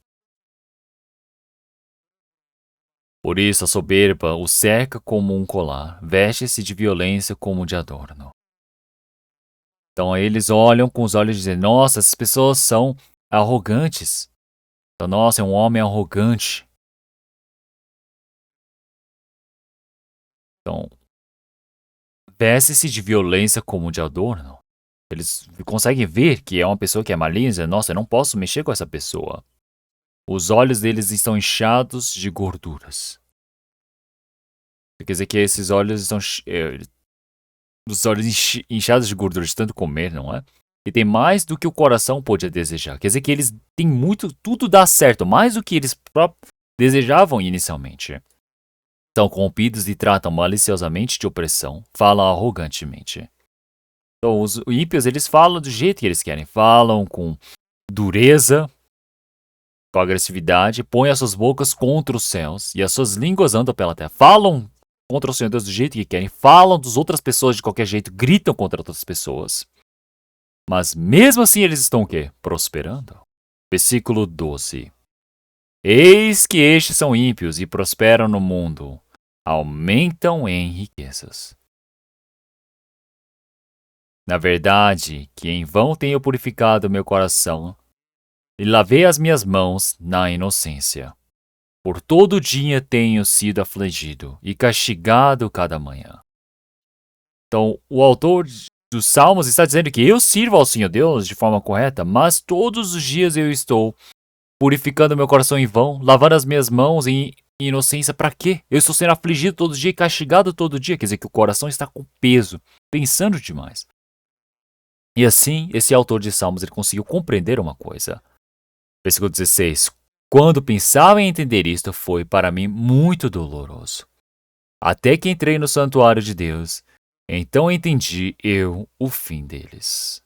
Por isso a soberba o cerca como um colar, veste-se de violência como de adorno. Então eles olham com os olhos e dizem, nossa, essas pessoas são arrogantes. Então, nossa, é um homem arrogante. Então, veste-se de violência como de adorno. Eles conseguem ver que é uma pessoa que é maligna e dizem, nossa, eu não posso mexer com essa pessoa. Os olhos deles estão inchados de gorduras. Quer dizer que esses olhos estão os olhos inchados de gordura de tanto comer, não é? E tem mais do que o coração pode desejar. Quer dizer que eles têm muito, tudo dá certo, mais do que eles desejavam inicialmente. São corrompidos e tratam maliciosamente de opressão, falam arrogantemente. Então, os ímpios, eles falam do jeito que eles querem, falam com dureza, com agressividade, põem as suas bocas contra os céus e as suas línguas andam pela terra. Falam contra o Senhor Deus do jeito que querem, falam das outras pessoas de qualquer jeito, gritam contra outras pessoas. Mas mesmo assim eles estão o quê? Prosperando. Versículo 12. Eis que estes são ímpios e prosperam no mundo, aumentam em riquezas. Na verdade, que em vão tenho purificado meu coração e lavei as minhas mãos na inocência. Por todo dia tenho sido afligido e castigado cada manhã. Então, o autor dos Salmos está dizendo que eu sirvo ao Senhor Deus de forma correta, mas todos os dias eu estou purificando meu coração em vão, lavando as minhas mãos em inocência. Para quê? Eu estou sendo afligido todo dia e castigado todo dia. Quer dizer que o coração está com peso, pensando demais. E assim, esse autor de Salmos ele conseguiu compreender uma coisa. Versículo 16. Quando pensava em entender isto, foi para mim muito doloroso. Até que entrei no santuário de Deus, então entendi eu o fim deles.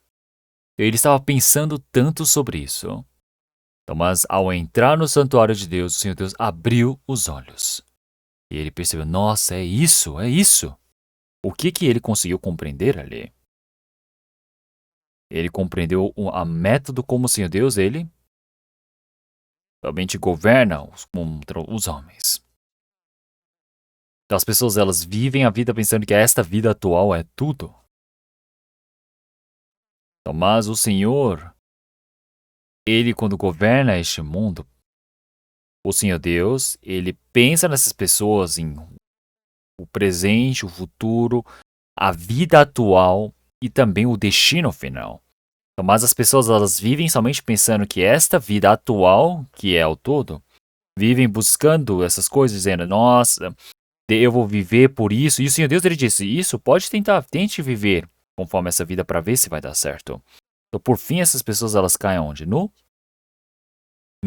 Ele estava pensando tanto sobre isso. Então, mas ao entrar no santuário de Deus, o Senhor Deus abriu os olhos. E ele percebeu, nossa, é isso, é isso. O que ele conseguiu compreender ali? Ele compreendeu a método como o Senhor Deus, ele realmente governa contra os homens. Então, as pessoas elas vivem a vida pensando que esta vida atual é tudo. Então, mas o Senhor, Ele quando governa este mundo, o Senhor Deus, Ele pensa nessas pessoas em o presente, o futuro, a vida atual e também o destino final. Então, mas as pessoas elas vivem somente pensando que esta vida atual, que é o todo, vivem buscando essas coisas, dizendo, nossa, eu vou viver por isso. E o Senhor Deus ele disse, isso, pode tentar, tente viver conforme essa vida para ver se vai dar certo. Então, por fim, essas pessoas elas caem onde? No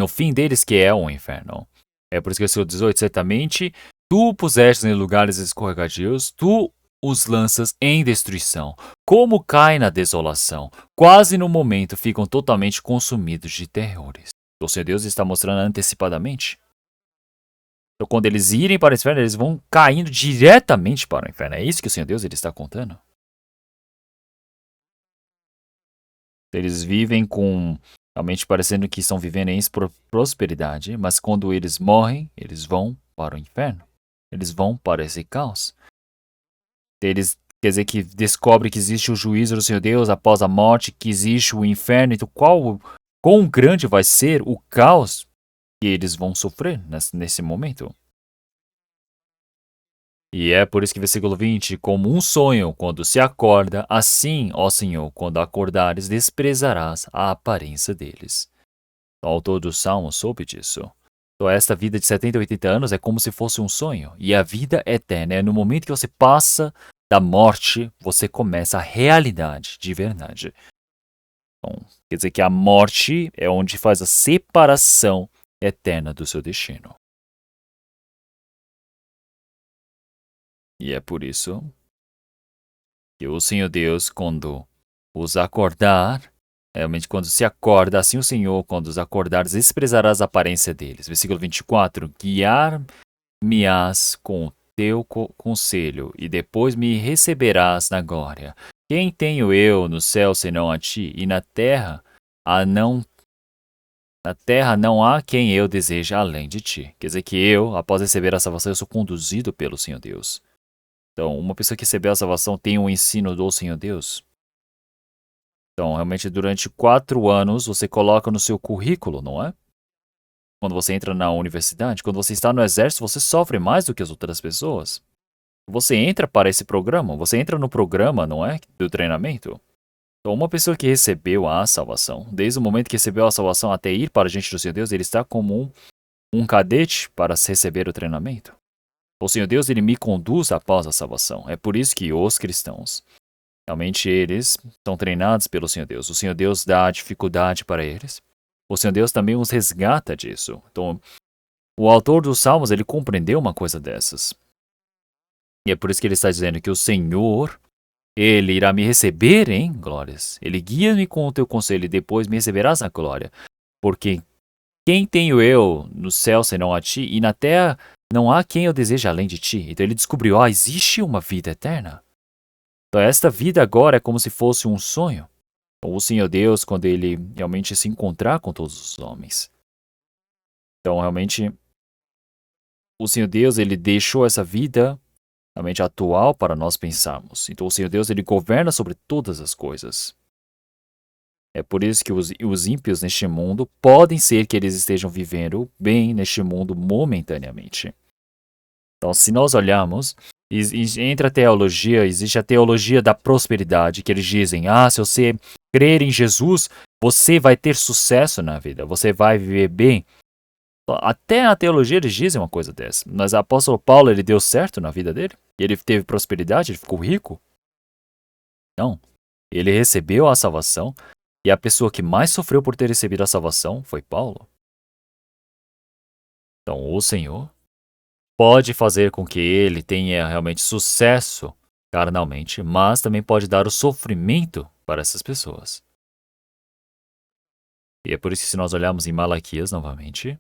fim deles, que é o inferno. É por isso que o Senhor 18, certamente, tu puseste em lugares escorregadios, tu os lanças em destruição, como caem na desolação, quase no momento ficam totalmente consumidos de terrores. O Senhor Deus está mostrando antecipadamente. Então, quando eles irem para o inferno, eles vão caindo diretamente para o inferno. É isso que o Senhor Deus ele está contando. Eles vivem com realmente parecendo que estão vivendo em prosperidade, mas quando eles morrem, eles vão para o inferno. Eles vão para esse caos. Eles quer dizer que descobrem que existe o juízo do Senhor Deus após a morte, que existe o inferno. Então, quão grande vai ser o caos que eles vão sofrer nesse momento? E é por isso que versículo 20, como um sonho quando se acorda, assim, ó Senhor, quando acordares, desprezarás a aparência deles. O autor do Salmo soube disso. Então, esta vida de 70 80 anos é como se fosse um sonho. E a vida eterna é no momento que você passa da morte, você começa a realidade de verdade. Então, quer dizer que a morte é onde faz a separação eterna do seu destino. E é por isso que o Senhor Deus, quando os acordar, realmente quando se acorda, assim o Senhor, quando os acordares, desprezarás a aparência deles. Versículo 24, guiar-me-ás com o teu conselho, e depois me receberás na glória. Quem tenho eu no céu senão a ti, e na terra não há quem eu deseje além de ti. Quer dizer que eu, após receber a salvação, eu sou conduzido pelo Senhor Deus. Então, uma pessoa que recebeu a salvação tem um ensino do Senhor Deus. Então, realmente, durante 4 anos, você coloca no seu currículo, não é? Quando você entra na universidade, quando você está no exército, você sofre mais do que as outras pessoas. Você entra para esse programa, você entra no programa, não é? Do treinamento. Então, uma pessoa que recebeu a salvação, desde o momento que recebeu a salvação até ir para diante do Senhor Deus, ele está como um cadete para receber o treinamento. O Senhor Deus, ele me conduz após a salvação. É por isso que os cristãos, realmente eles são treinados pelo Senhor Deus. O Senhor Deus dá dificuldade para eles. O Senhor Deus também os resgata disso. Então, o autor dos Salmos, ele compreendeu uma coisa dessas. E é por isso que ele está dizendo que o Senhor, ele irá me receber em glórias. Ele guia-me com o teu conselho e depois me receberás na glória. Porque quem tenho eu no céu senão a ti, e na terra não há quem eu deseje além de ti. Então ele descobriu, existe uma vida eterna. Então esta vida agora é como se fosse um sonho. O Senhor Deus, quando ele realmente se encontrar com todos os homens. Então realmente, o Senhor Deus, ele deixou essa vida realmente atual para nós pensarmos. Então o Senhor Deus, ele governa sobre todas as coisas. É por isso que os ímpios neste mundo podem ser que eles estejam vivendo bem neste mundo momentaneamente. Então, se nós olharmos, entre a teologia, existe a teologia da prosperidade, que eles dizem, se você crer em Jesus, você vai ter sucesso na vida, você vai viver bem. Até na teologia eles dizem uma coisa dessa. Mas o apóstolo Paulo, ele deu certo na vida dele? Ele teve prosperidade? Ele ficou rico? Não. Ele recebeu a salvação. E a pessoa que mais sofreu por ter recebido a salvação foi Paulo. Então, o Senhor pode fazer com que ele tenha realmente sucesso carnalmente, mas também pode dar o sofrimento para essas pessoas. E é por isso que se nós olharmos em Malaquias novamente,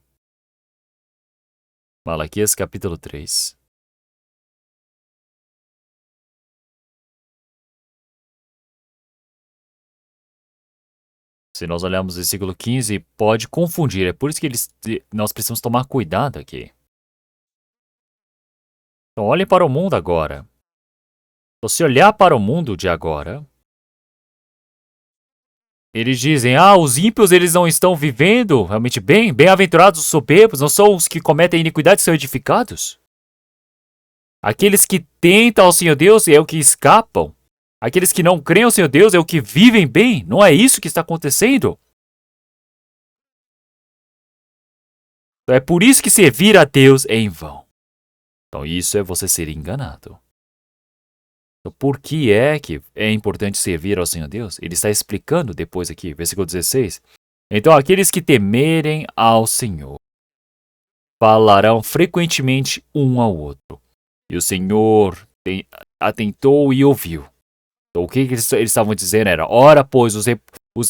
Malaquias capítulo 3, se nós olharmos o versículo 15, pode confundir. É por isso que nós precisamos tomar cuidado aqui. Então, olhem para o mundo agora. Então, se olhar para o mundo de agora, eles dizem, os ímpios eles não estão vivendo realmente bem, bem-aventurados os soberbos, não são os que cometem iniquidade que são edificados. Aqueles que tentam ao Senhor Deus é o que escapam. Aqueles que não creem ao Senhor Deus é o que vivem bem. Não é isso que está acontecendo? Então é por isso que servir a Deus é em vão. Então isso é você ser enganado. Então, por que é importante servir ao Senhor Deus? Ele está explicando depois aqui, versículo 16. Então aqueles que temerem ao Senhor falarão frequentemente um ao outro. E o Senhor atentou e ouviu. Então, o que eles estavam dizendo era: ora, pois,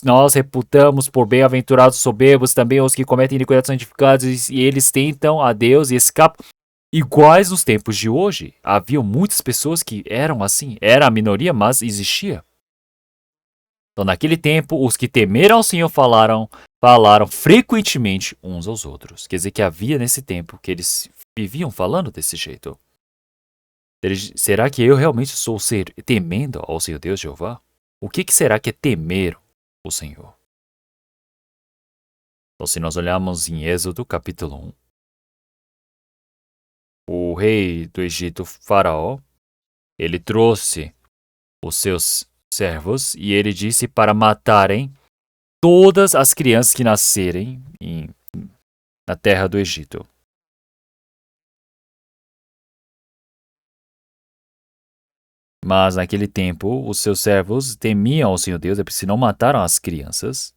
nós reputamos por bem-aventurados soberbos também os que cometem iniquidades santificadas, e eles tentam a Deus e escapam. Iguais nos tempos de hoje. Havia muitas pessoas que eram assim. Era a minoria, mas existia. Então, naquele tempo, os que temeram ao Senhor falaram frequentemente uns aos outros. Quer dizer que havia nesse tempo que eles viviam falando desse jeito. Será que eu realmente estou temendo ao Senhor Deus Jeová? O que será que é temer o Senhor? Então, se nós olharmos em Êxodo capítulo 1, o rei do Egito, Faraó, ele trouxe os seus servos e ele disse para matarem todas as crianças que nascerem na terra do Egito. Mas naquele tempo, os seus servos temiam ao Senhor Deus, e não mataram as crianças.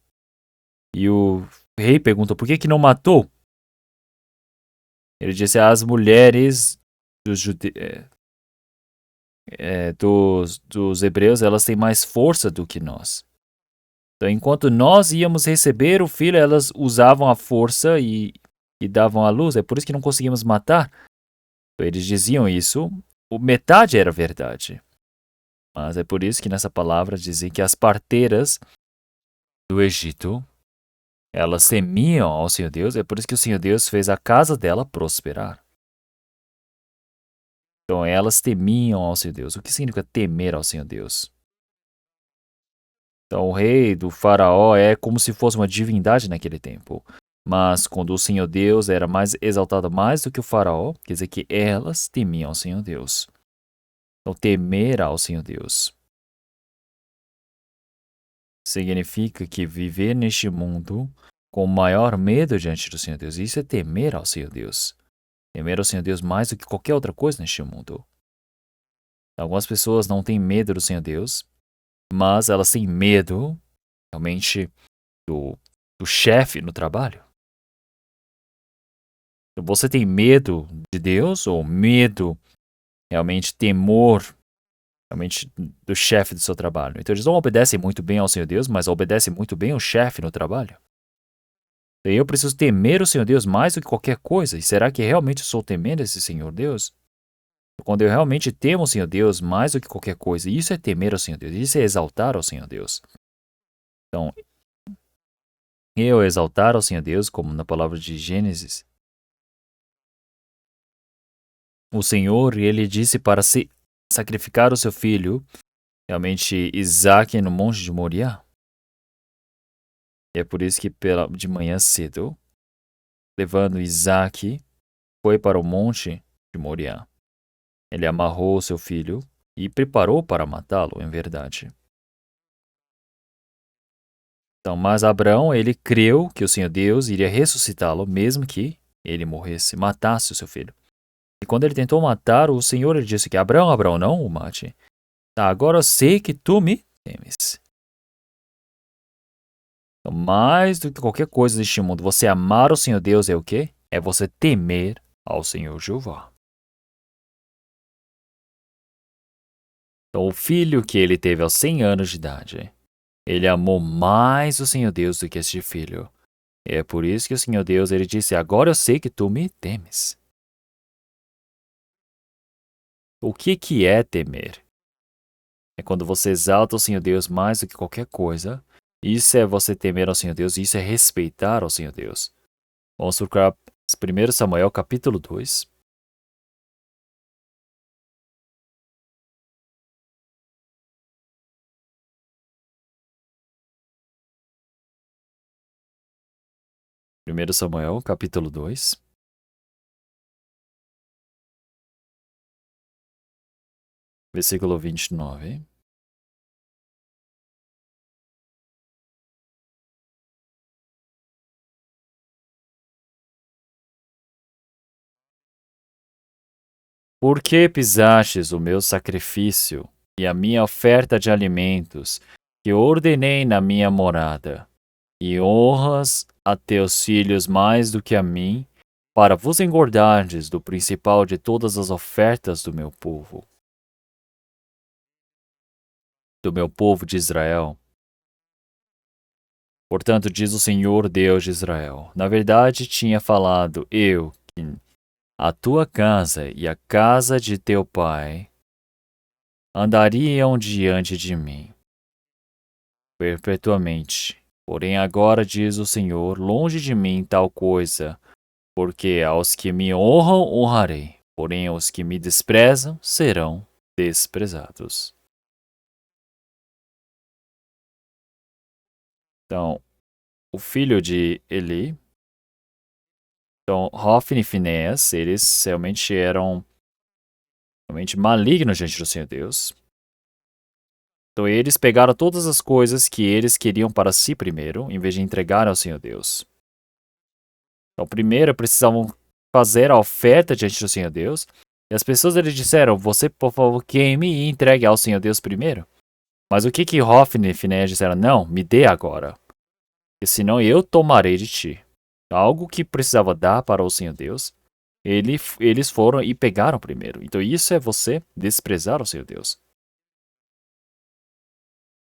E o rei perguntou: por que não matou? Ele disse: as mulheres dos hebreus, elas têm mais força do que nós. Então, enquanto nós íamos receber o filho, elas usavam a força e davam à luz. É por isso que não conseguimos matar. Então, eles diziam isso. Metade era verdade. Mas é por isso que nessa palavra dizem que as parteiras do Egito, elas temiam ao Senhor Deus. É por isso que o Senhor Deus fez a casa dela prosperar. Então, elas temiam ao Senhor Deus. O que significa temer ao Senhor Deus? Então, o rei do faraó é como se fosse uma divindade naquele tempo. Mas quando o Senhor Deus era mais exaltado mais do que o faraó, quer dizer que elas temiam ao Senhor Deus. Então, temer ao Senhor Deus significa que viver neste mundo com o maior medo diante do Senhor Deus. Isso é temer ao Senhor Deus. Temer ao Senhor Deus mais do que qualquer outra coisa neste mundo. Algumas pessoas não têm medo do Senhor Deus, mas elas têm medo, realmente, do chefe no trabalho. Você tem medo de Deus ou medo, realmente, temor, realmente, do chefe do seu trabalho? Então, eles não obedecem muito bem ao Senhor Deus, mas obedecem muito bem ao chefe no trabalho. E eu preciso temer o Senhor Deus mais do que qualquer coisa. E será que realmente estou temendo esse Senhor Deus? Quando eu realmente temo o Senhor Deus mais do que qualquer coisa, isso é temer ao Senhor Deus, isso é exaltar ao Senhor Deus. Então, eu exaltar ao Senhor Deus, como na palavra de Gênesis, o Senhor, ele disse para sacrificar o seu filho, realmente Isaac, no monte de Moriá. E é por isso que de manhã cedo, levando Isaac, foi para o monte de Moriá. Ele amarrou o seu filho e preparou para matá-lo, em verdade. Então, mas Abraão, ele creu que o Senhor Deus iria ressuscitá-lo, mesmo que ele morresse, matasse o seu filho. E quando ele tentou matar, o Senhor ele disse que Abraão, Abraão, não o mate. Tá, agora eu sei que tu me temes. Então, mais do que qualquer coisa deste mundo, você amar o Senhor Deus é o quê? É você temer ao Senhor Jeová. Então, o filho que ele teve aos 100 anos de idade, ele amou mais o Senhor Deus do que este filho. E é por isso que o Senhor Deus ele disse: agora eu sei que tu me temes. O que é temer? É quando você exalta o Senhor Deus mais do que qualquer coisa. Isso é você temer ao Senhor Deus, isso é respeitar ao Senhor Deus. Vamos procurar 1 Samuel capítulo 2. 1 Samuel, capítulo 2. Versículo 29. Por que pisastes o meu sacrifício e a minha oferta de alimentos, que ordenei na minha morada, e honras a teus filhos mais do que a mim, para vos engordardes do principal de todas as ofertas do meu povo de Israel? Portanto, diz o Senhor Deus de Israel: na verdade, tinha falado eu que a tua casa e a casa de teu pai andariam diante de mim perpetuamente. Porém, agora diz o Senhor: longe de mim tal coisa, porque aos que me honram, honrarei, porém aos que me desprezam serão desprezados. Então, o filho de Eli, então, Hofni e Finéias, eles realmente eram realmente malignos diante do Senhor Deus. Então, eles pegaram todas as coisas que eles queriam para si primeiro, em vez de entregar ao Senhor Deus. Então, primeiro precisavam fazer a oferta diante do Senhor Deus. E as pessoas eles disseram: você, por favor, queime e entregue ao Senhor Deus primeiro. Mas o que Hofni e Finéias disseram? Não, me dê agora, porque senão eu tomarei de ti. Algo que precisava dar para o Senhor Deus, eles foram e pegaram primeiro. Então isso é você desprezar o Senhor Deus.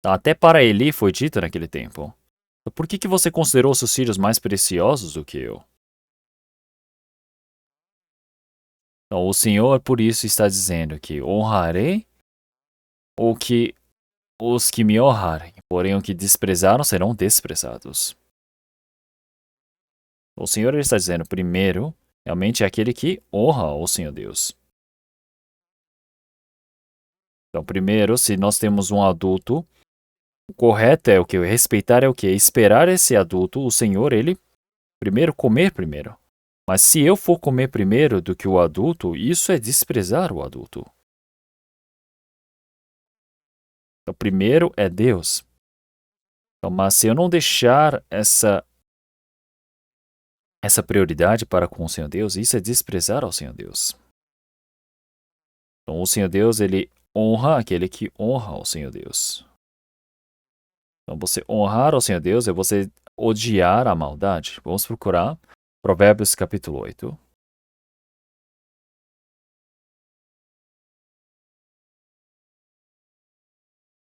Até para Eli foi dito naquele tempo: por que você considerou seus filhos mais preciosos do que eu? Então, o Senhor, por isso, está dizendo que honrarei ou que os que me honrarem, porém os que desprezaram serão desprezados. O Senhor está dizendo, primeiro, realmente é aquele que honra o Senhor Deus. Então, primeiro, se nós temos um adulto, o correto é o que? Respeitar é o que? Esperar esse adulto, o Senhor, ele primeiro comer primeiro. Mas se eu for comer primeiro do que o adulto, isso é desprezar o adulto. Então, primeiro é Deus. Então, mas se eu não deixar essa prioridade para com o Senhor Deus, isso é desprezar ao Senhor Deus. Então, o Senhor Deus, ele honra aquele que honra o Senhor Deus. Então, você honrar o Senhor Deus é você odiar a maldade. Vamos procurar Provérbios capítulo 8.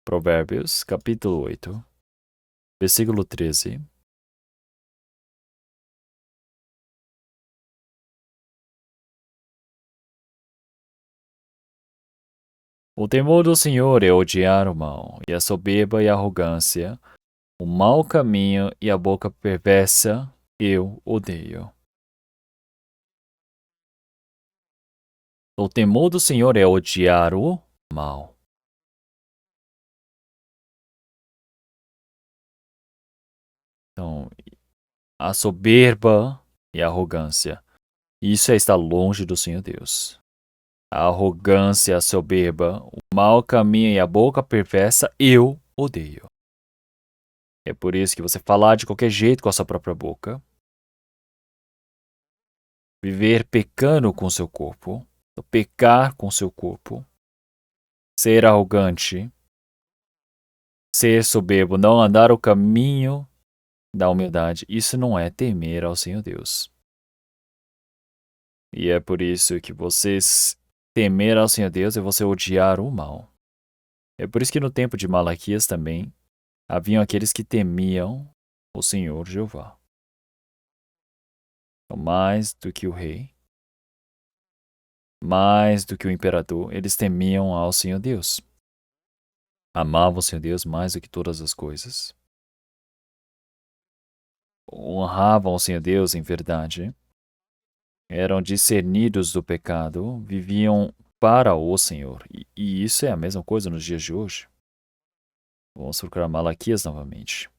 Provérbios capítulo 8, versículo 13. O temor do Senhor é odiar o mal, e a soberba e a arrogância, o mau caminho e a boca perversa eu odeio. O temor do Senhor é odiar o mal. Então, a soberba e a arrogância, isso é estar longe do Senhor Deus. A arrogância, a soberba, o mau caminho e a boca perversa eu odeio. É por isso que você falar de qualquer jeito com a sua própria boca, viver pecando com seu corpo, pecar com seu corpo, ser arrogante, ser soberbo, não andar o caminho da humildade, isso não é temer ao Senhor Deus. E é por isso que vocês temer ao Senhor Deus é você odiar o mal. É por isso que no tempo de Malaquias também haviam aqueles que temiam o Senhor Jeová. Mais do que o rei, mais do que o imperador, eles temiam ao Senhor Deus. Amavam o Senhor Deus mais do que todas as coisas. Honravam o Senhor Deus em verdade. Eram discernidos do pecado, viviam para o Senhor. E isso é a mesma coisa nos dias de hoje. Vamos procurar Malaquias novamente.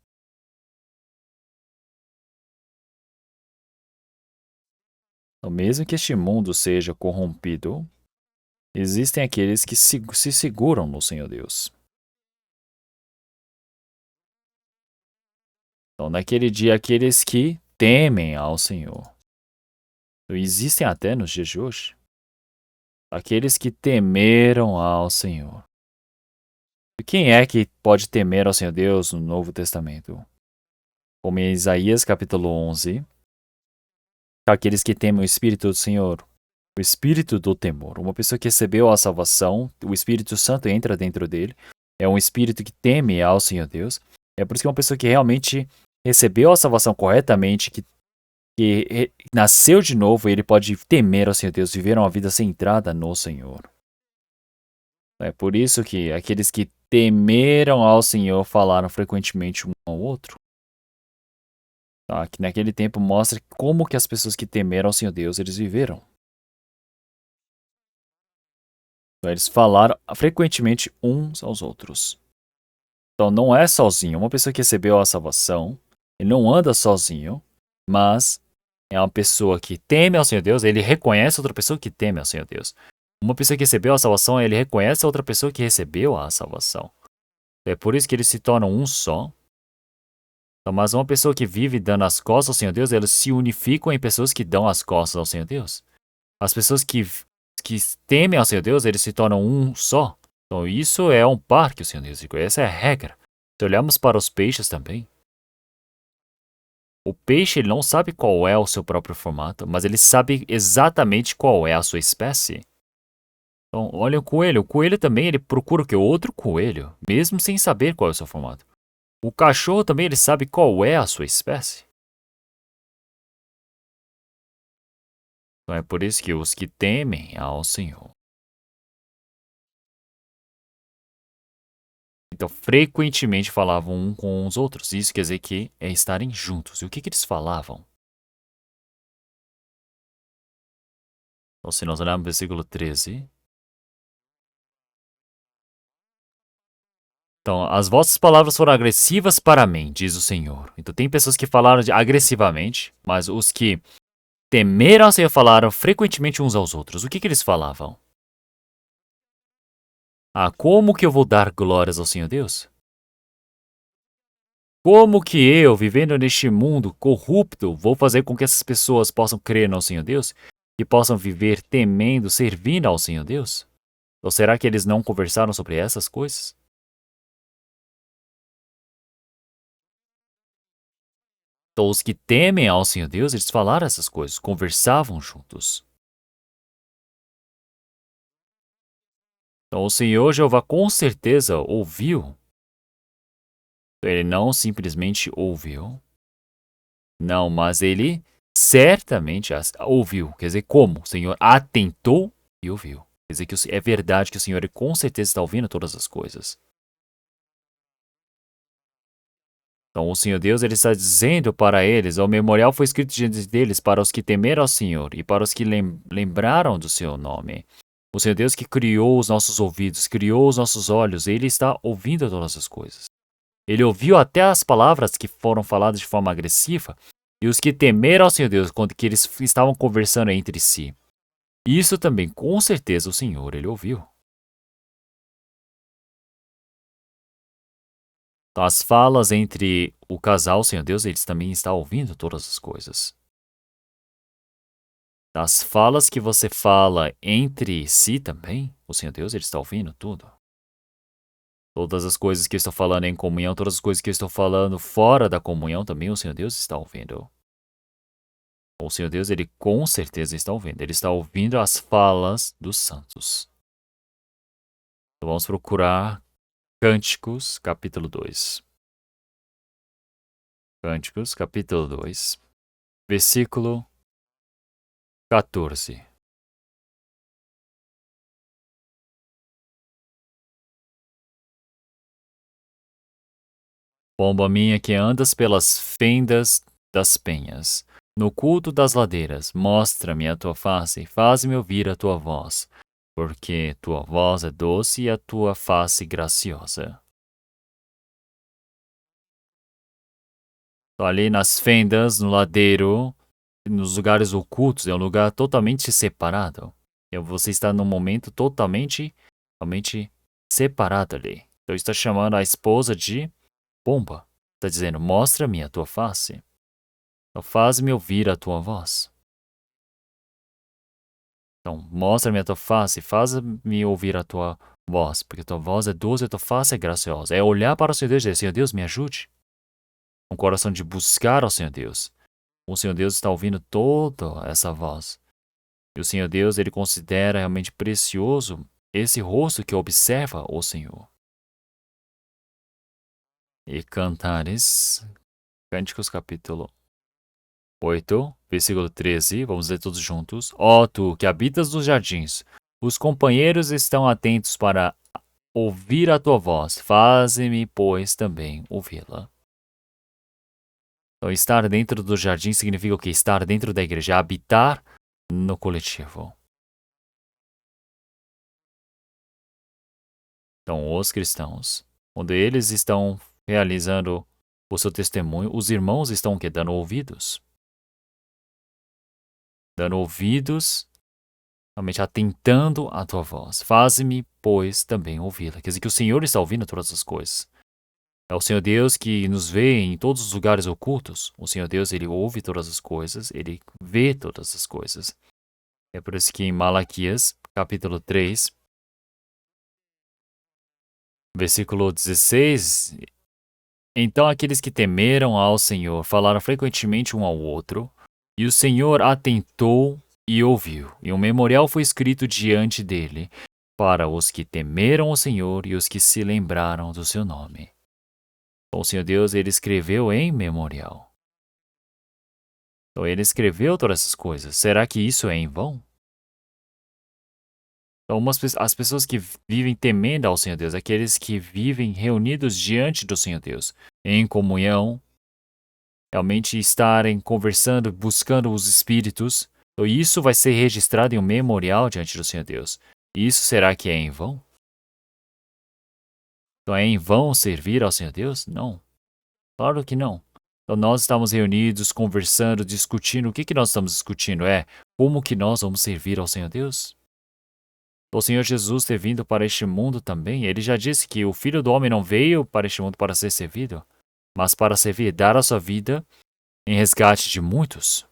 Então, mesmo que este mundo seja corrompido, existem aqueles que se seguram no Senhor Deus. Então, naquele dia, aqueles que temem ao Senhor. Então, existem até nos dias de hoje aqueles que temeram ao Senhor. E quem é que pode temer ao Senhor Deus no Novo Testamento? Como em Isaías capítulo 11, aqueles que temem o Espírito do Senhor, o Espírito do temor. Uma pessoa que recebeu a salvação, o Espírito Santo entra dentro dele, é um espírito que teme ao Senhor Deus. É por isso que uma pessoa que realmente recebeu a salvação corretamente, que nasceu de novo, ele pode temer ao Senhor Deus, viver uma vida centrada no Senhor. É por isso que aqueles que temeram ao Senhor falaram frequentemente um ao outro. Tá? Que naquele tempo mostra como que as pessoas que temeram ao Senhor Deus, eles viveram. Então, eles falaram frequentemente uns aos outros. Então não é sozinho. Uma pessoa que recebeu a salvação, ele não anda sozinho, mas é uma pessoa que teme ao Senhor Deus, ele reconhece outra pessoa que teme ao Senhor Deus. Uma pessoa que recebeu a salvação, ele reconhece a outra pessoa que recebeu a salvação. É por isso que eles se tornam um só. Então, mas uma pessoa que vive dando as costas ao Senhor Deus, elas se unificam em pessoas que dão as costas ao Senhor Deus. As pessoas que temem ao Senhor Deus, eles se tornam um só. Então isso é um par que o Senhor Deus diz. Essa é a regra. Se olharmos para os peixes também, o peixe ele não sabe qual é o seu próprio formato, mas ele sabe exatamente qual é a sua espécie. Então, olha o coelho. O coelho também ele procura o que? Outro coelho, mesmo sem saber qual é o seu formato. O cachorro também ele sabe qual é a sua espécie. Então é por isso que os que temem ao Senhor. Então, frequentemente falavam um com os outros. Isso quer dizer que é estarem juntos. E o que eles falavam? Então, se nós olharmos no versículo 13. Então, as vossas palavras foram agressivas para mim, diz o Senhor. Então, tem pessoas que falaram agressivamente, mas os que temeram ao Senhor falaram frequentemente uns aos outros. O que eles falavam? Ah, como que eu vou dar glórias ao Senhor Deus? Como que eu, vivendo neste mundo corrupto, vou fazer com que essas pessoas possam crer no Senhor Deus? E possam viver temendo, servindo ao Senhor Deus? Ou será que eles não conversaram sobre essas coisas? Então, os que temem ao Senhor Deus, eles falaram essas coisas, conversavam juntos. Então, o Senhor Jeová com certeza ouviu. Ele não simplesmente ouviu. Não, mas ele certamente ouviu. Quer dizer, como? O Senhor atentou e ouviu. Quer dizer que é verdade que o Senhor com certeza está ouvindo todas as coisas. Então, o Senhor Deus ele está dizendo para eles: o memorial foi escrito diante deles para os que temeram ao Senhor e para os que lembraram do seu nome. O Senhor Deus que criou os nossos ouvidos, criou os nossos olhos, ele está ouvindo todas as coisas. Ele ouviu até as palavras que foram faladas de forma agressiva e os que temeram ao Senhor Deus quando que eles estavam conversando entre si. Isso também, com certeza, o Senhor ele ouviu. Então, as falas entre o casal, Senhor Deus, eles também estão ouvindo todas as coisas. As falas que você fala entre si também, o Senhor Deus, ele está ouvindo tudo. Todas as coisas que eu estou falando em comunhão, todas as coisas que eu estou falando fora da comunhão também, o Senhor Deus está ouvindo. O Senhor Deus, ele com certeza está ouvindo. Ele está ouvindo as falas dos santos. Então, vamos procurar Cânticos, capítulo 2. Cânticos, capítulo 2, versículo 14. Pomba minha que andas pelas fendas das penhas, no culto das ladeiras, mostra-me a tua face, faz-me ouvir a tua voz, porque tua voz é doce e a tua face graciosa. Tô ali nas fendas, no ladeiro, nos lugares ocultos, é um lugar totalmente separado. E você está num momento totalmente separado ali. Então está chamando a esposa de pomba. Está dizendo, mostra-me a tua face. Então faz-me ouvir a tua voz. Então mostra-me a tua face, faz-me ouvir a tua voz, porque a tua voz é doce e a tua face é graciosa. É olhar para o Senhor Deus e dizer, Senhor Deus, me ajude. Um coração de buscar ao Senhor Deus. O Senhor Deus está ouvindo toda essa voz. E o Senhor Deus, ele considera realmente precioso esse rosto que observa o Senhor. E Cantares, Cânticos capítulo 8, versículo 13, vamos ler todos juntos. Ó tu que habitas nos jardins, os companheiros estão atentos para ouvir a tua voz, faze-me, pois, também ouvi-la. Então, estar dentro do jardim significa o quê? Estar dentro da igreja, habitar no coletivo. Então, os cristãos, quando eles estão realizando o seu testemunho, os irmãos estão o quê? Dando ouvidos. Dando ouvidos, realmente atentando à tua voz. Faze-me, pois, também ouvi-la. Quer dizer que o Senhor está ouvindo todas as coisas. É o Senhor Deus que nos vê em todos os lugares ocultos. O Senhor Deus, ele ouve todas as coisas, ele vê todas as coisas. É por isso que em Malaquias, capítulo 3, versículo 16, então aqueles que temeram ao Senhor falaram frequentemente um ao outro, e o Senhor atentou e ouviu, e um memorial foi escrito diante dele para os que temeram o Senhor e os que se lembraram do seu nome. Então, o Senhor Deus, ele escreveu em memorial. Então, ele escreveu todas essas coisas. Será que isso é em vão? Então, as pessoas que vivem temendo ao Senhor Deus, aqueles que vivem reunidos diante do Senhor Deus, em comunhão, realmente estarem conversando, buscando os Espíritos, então isso vai ser registrado em um memorial diante do Senhor Deus. Isso será que é em vão? Então é em vão servir ao Senhor Deus? Não. Claro que não. Então nós estamos reunidos, conversando, discutindo. O que nós estamos discutindo? É como que nós vamos servir ao Senhor Deus? O Senhor Jesus ter vindo para este mundo também, ele já disse que o Filho do Homem não veio para este mundo para ser servido, mas para servir, dar a sua vida em resgate de muitos.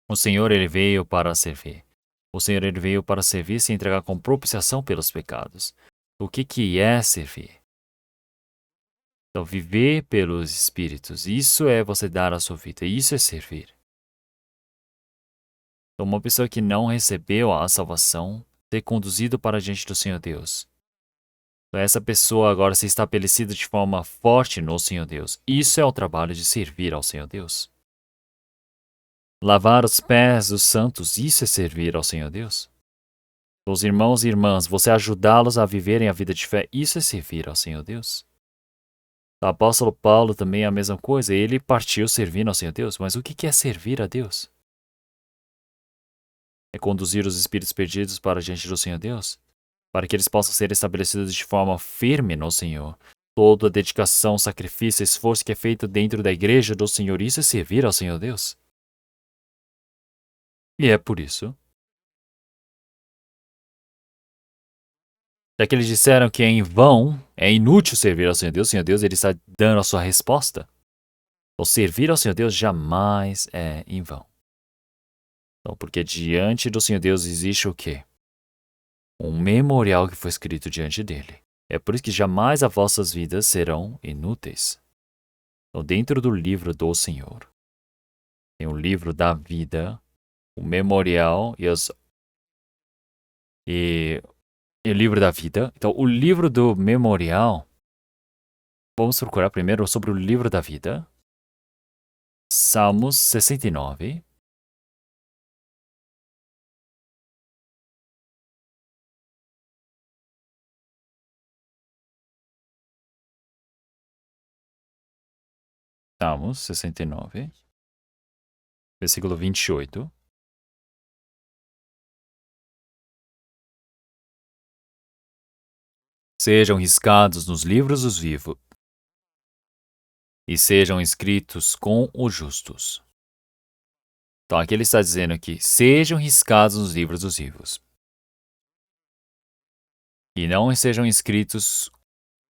O Senhor, ele veio para servir. O Senhor, ele veio para servir e se entregar com propiciação pelos pecados. O que é servir? Então, viver pelos Espíritos, isso é você dar a sua vida, isso é servir. Então, uma pessoa que não recebeu a salvação, ser conduzido para diante do Senhor Deus. Então, essa pessoa agora se estabelecida de forma forte no Senhor Deus. Isso é o trabalho de servir ao Senhor Deus. Lavar os pés dos santos, isso é servir ao Senhor Deus. Os irmãos e irmãs, você ajudá-los a viverem a vida de fé, isso é servir ao Senhor Deus. O apóstolo Paulo também é a mesma coisa, ele partiu servindo ao Senhor Deus, mas o que é servir a Deus? É conduzir os espíritos perdidos para diante do Senhor Deus, para que eles possam ser estabelecidos de forma firme no Senhor. Toda a dedicação, sacrifício, esforço que é feito dentro da igreja do Senhor, isso é servir ao Senhor Deus. E é por isso. Já que eles disseram que é em vão, é inútil servir ao Senhor Deus ele está dando a sua resposta. O servir ao Senhor Deus jamais é em vão. Então, porque diante do Senhor Deus existe o quê? Um memorial que foi escrito diante dele. É por isso que jamais as vossas vidas serão inúteis. Então, dentro do livro do Senhor, tem o livro da vida, o memorial e o livro da vida. Então, o livro do memorial, vamos procurar primeiro sobre o livro da vida. Salmos 69. Salmos 69, versículo 28. Sejam riscados nos livros dos vivos e sejam escritos com os justos. Então aqui ele está dizendo que sejam riscados nos livros dos vivos e não sejam escritos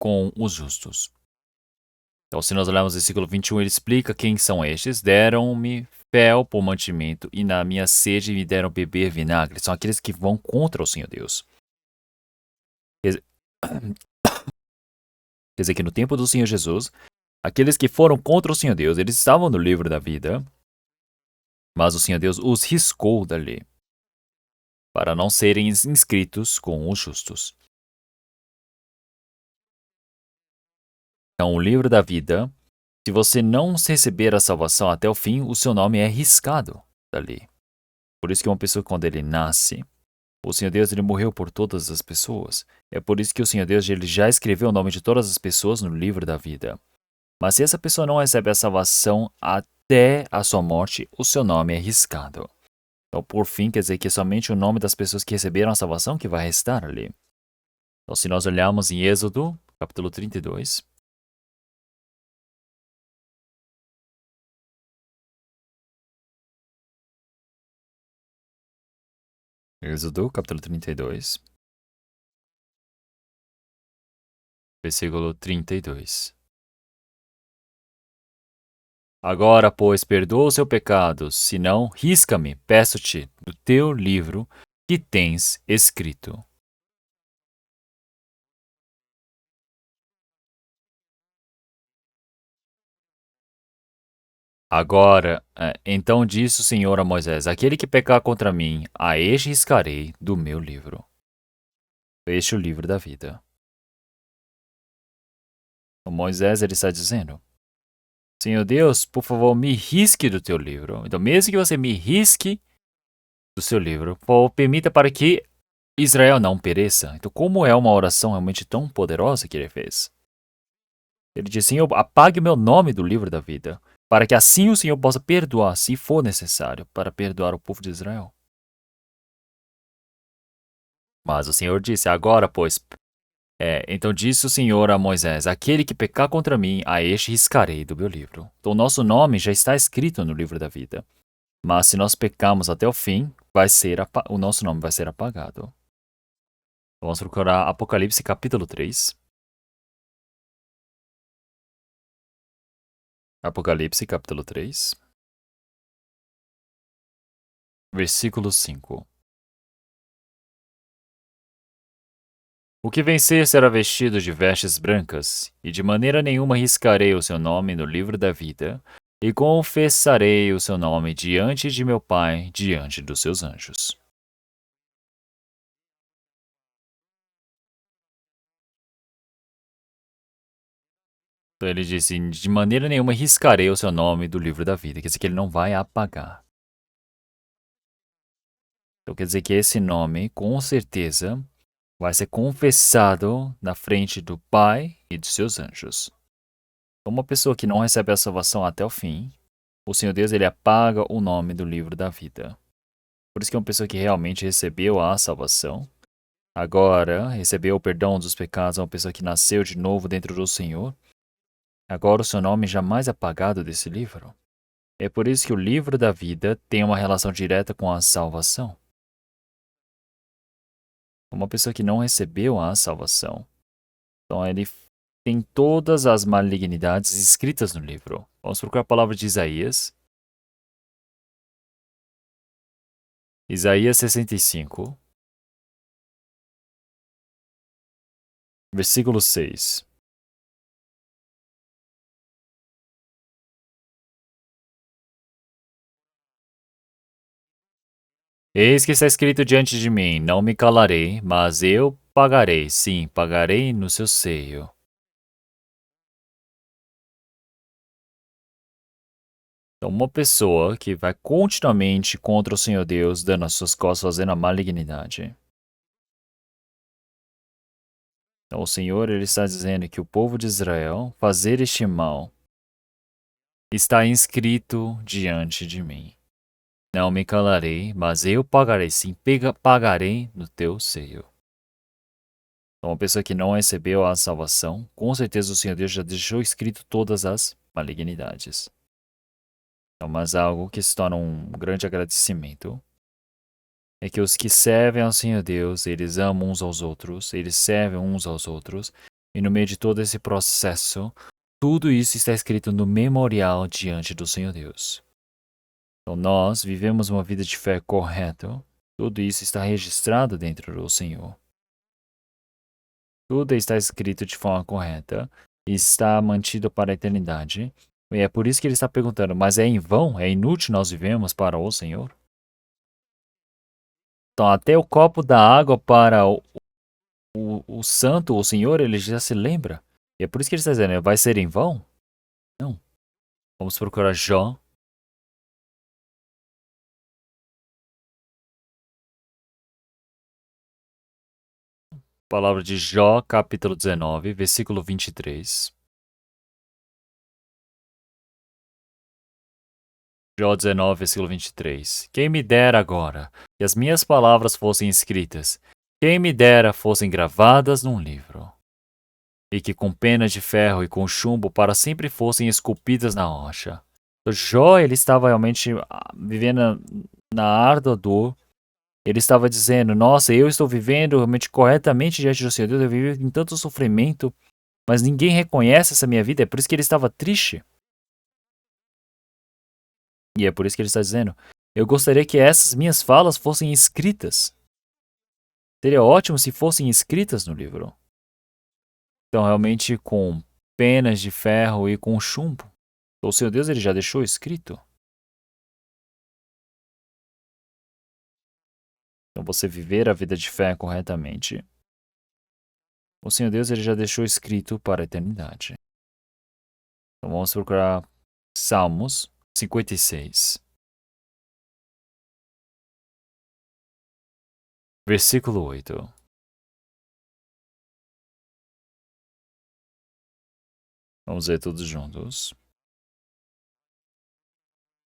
com os justos. Então, se nós olharmos o versículo 21, ele explica quem são estes. Deram-me fel por mantimento e na minha sede me deram beber vinagre. São aqueles que vão contra o Senhor Deus. Quer dizer que no tempo do Senhor Jesus, aqueles que foram contra o Senhor Deus, eles estavam no livro da vida, mas o Senhor Deus os riscou dali, para não serem inscritos com os justos. Então, o livro da vida, se você não receber a salvação até o fim, o seu nome é riscado dali. Por isso que uma pessoa, quando ele nasce, o Senhor Deus ele morreu por todas as pessoas. É por isso que o Senhor Deus ele já escreveu o nome de todas as pessoas no livro da vida. Mas se essa pessoa não recebe a salvação até a sua morte, o seu nome é riscado. Então, por fim, quer dizer que é somente o nome das pessoas que receberam a salvação que vai restar ali. Então, se nós olharmos em Êxodo, capítulo 32. Êxodo, capítulo 32. Versículo 32. Agora, pois, perdoa o seu pecado, senão, risca-me, peço-te, do teu livro que tens escrito. Agora, então disse o Senhor a Moisés: aquele que pecar contra mim, a este riscarei do meu livro. Este é o livro da vida. O Moisés ele está dizendo: Senhor Deus, por favor, me risque do teu livro. Então, mesmo que você me risque do seu livro, por favor, permita para que Israel não pereça. Então, como é uma oração realmente tão poderosa que ele fez? Ele diz: Senhor, apague o meu nome do livro da vida, para que assim o Senhor possa perdoar, se for necessário, para perdoar o povo de Israel. Mas o Senhor disse: agora, pois, então disse o Senhor a Moisés: aquele que pecar contra mim, a este riscarei do meu livro. Então, o nosso nome já está escrito no livro da vida. Mas se nós pecarmos até o fim, o nosso nome vai ser apagado. Vamos procurar Apocalipse capítulo 3. Apocalipse capítulo 3, versículo 5. O que vencer será vestido de vestes brancas, e de maneira nenhuma riscarei o seu nome no livro da vida, e confessarei o seu nome diante de meu Pai, diante dos seus anjos. Então ele disse: de maneira nenhuma riscarei o seu nome do livro da vida, quer dizer que ele não vai apagar. Então quer dizer que esse nome, com certeza, vai ser confessado na frente do Pai e dos seus anjos. Uma pessoa que não recebe a salvação até o fim, o Senhor Deus ele apaga o nome do livro da vida. Por isso que uma pessoa que realmente recebeu a salvação, agora recebeu o perdão dos pecados, uma pessoa que nasceu de novo dentro do Senhor, agora o seu nome jamais é apagado desse livro. É por isso que o livro da vida tem uma relação direta com a salvação. Uma pessoa que não recebeu a salvação, então ele tem todas as malignidades escritas no livro. Vamos procurar a palavra de Isaías. Isaías 65, versículo 6. Eis que está escrito diante de mim: não me calarei, mas eu pagarei, sim, pagarei no seu seio. Então, uma pessoa que vai continuamente contra o Senhor Deus, dando as suas costas, fazendo a malignidade. Então, o Senhor ele está dizendo que o povo de Israel fazer este mal está inscrito diante de mim. Não me calarei, mas eu pagarei, sim, pagarei no teu seio. Então, uma pessoa que não recebeu a salvação, com certeza o Senhor Deus já deixou escrito todas as malignidades. Então, mas algo que se torna um grande agradecimento é que os que servem ao Senhor Deus, eles amam uns aos outros, eles servem uns aos outros, e no meio de todo esse processo, tudo isso está escrito no memorial diante do Senhor Deus. Então, nós vivemos uma vida de fé correta, tudo isso está registrado dentro do Senhor. Tudo está escrito de forma correta e está mantido para a eternidade. E é por isso que ele está perguntando, mas é em vão, é inútil nós vivemos para o Senhor? Então, até o copo da água para o santo, o Senhor, ele já se lembra. E é por isso que ele está dizendo, vai ser em vão? Não. Vamos procurar Jó. Palavra de Jó, capítulo 19, versículo 23. Jó 19, versículo 23. Quem me dera agora que as minhas palavras fossem escritas, quem me dera fossem gravadas num livro, e que com penas de ferro e com chumbo para sempre fossem esculpidas na rocha. O Jó, ele estava realmente vivendo na árdua dor. Ele estava dizendo, nossa, eu estou vivendo realmente corretamente diante do Senhor Deus, eu vivo em tanto sofrimento, mas ninguém reconhece essa minha vida, é por isso que ele estava triste. E é por isso que ele está dizendo, eu gostaria que essas minhas falas fossem escritas. Seria ótimo se fossem escritas no livro. Então, realmente, com penas de ferro e com chumbo. O Senhor Deus, ele já deixou escrito. Então, você viver a vida de fé corretamente. O Senhor Deus, ele já deixou escrito para a eternidade. Então, vamos procurar Salmos 56. Versículo 8. Vamos ver todos juntos.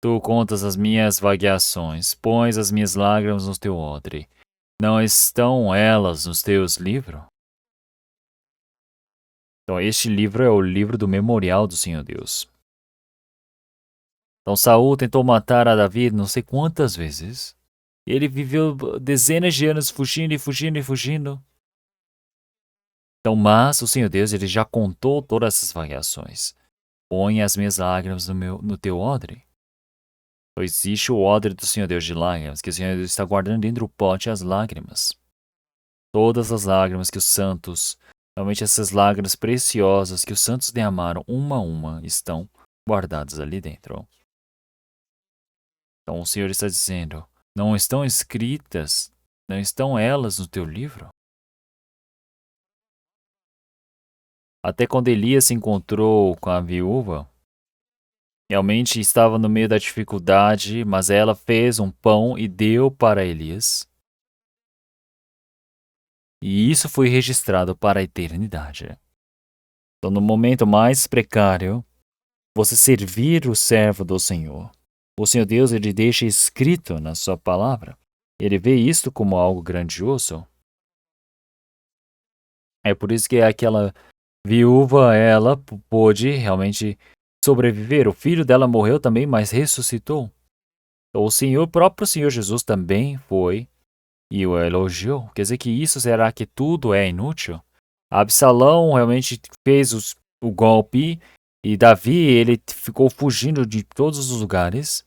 Tu contas as minhas vagueações, pões as minhas lágrimas no teu odre. Não estão elas nos teus livros? Então, este livro é o livro do memorial do Senhor Deus. Então, Saul tentou matar a Davi não sei quantas vezes. E ele viveu dezenas de anos fugindo e fugindo e fugindo. Então, mas o Senhor Deus, ele já contou todas essas variações. Põe as minhas lágrimas no teu odre. Então, existe o odre do Senhor Deus de lágrimas, que o Senhor Deus está guardando dentro do pote as lágrimas. Todas as lágrimas que os santos, realmente essas lágrimas preciosas que os santos derramaram uma a uma, estão guardadas ali dentro. Então o Senhor está dizendo, não estão escritas, não estão elas no teu livro? Até quando Elias se encontrou com a viúva, realmente estava no meio da dificuldade, mas ela fez um pão e deu para Elias. E isso foi registrado para a eternidade. Então, no momento mais precário, você servir o servo do Senhor. O Senhor Deus, ele deixa escrito na sua palavra. Ele vê isto como algo grandioso. É por isso que aquela viúva, ela pôde realmente sobreviver. O filho dela morreu também, mas ressuscitou. O Senhor, o próprio Senhor Jesus também foi e o elogiou. Quer dizer que isso, será que tudo é inútil? Absalão realmente fez o golpe e Davi, ele ficou fugindo de todos os lugares.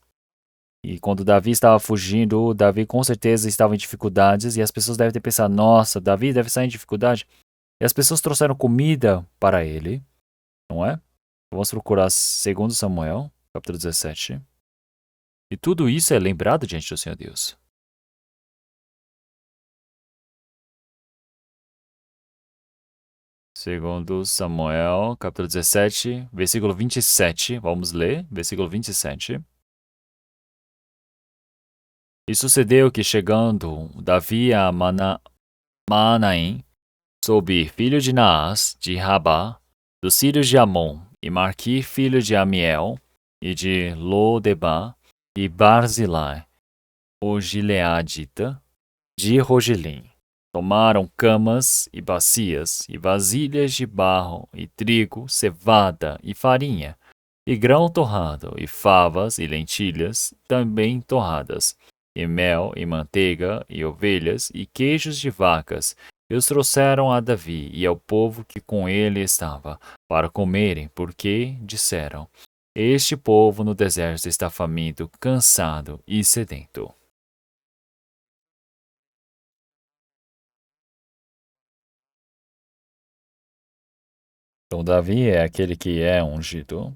E quando Davi estava fugindo, Davi com certeza estava em dificuldades e as pessoas devem ter pensado, nossa, Davi deve estar em dificuldade. E as pessoas trouxeram comida para ele, não é? Vamos procurar 2 Samuel, capítulo 17. E tudo isso é lembrado diante do Senhor Deus. Segundo Samuel, capítulo 17, versículo 27. Vamos ler, versículo 27. E sucedeu que, chegando Davi a Manaim, soube filho de Naás, de Rabá, dos filhos de Amon, e Marqui, filho de Amiel, e de Lodebá, e Barzilai, o Gileadita, de Rogelim. Tomaram camas e bacias, e vasilhas de barro, e trigo, cevada e farinha, e grão torrado, e favas e lentilhas também torradas, e mel e manteiga e ovelhas e queijos de vacas. E os trouxeram a Davi e ao povo que com ele estava, para comerem, porque disseram: Este povo no deserto está faminto, cansado e sedento. Então, Davi é aquele que é ungido.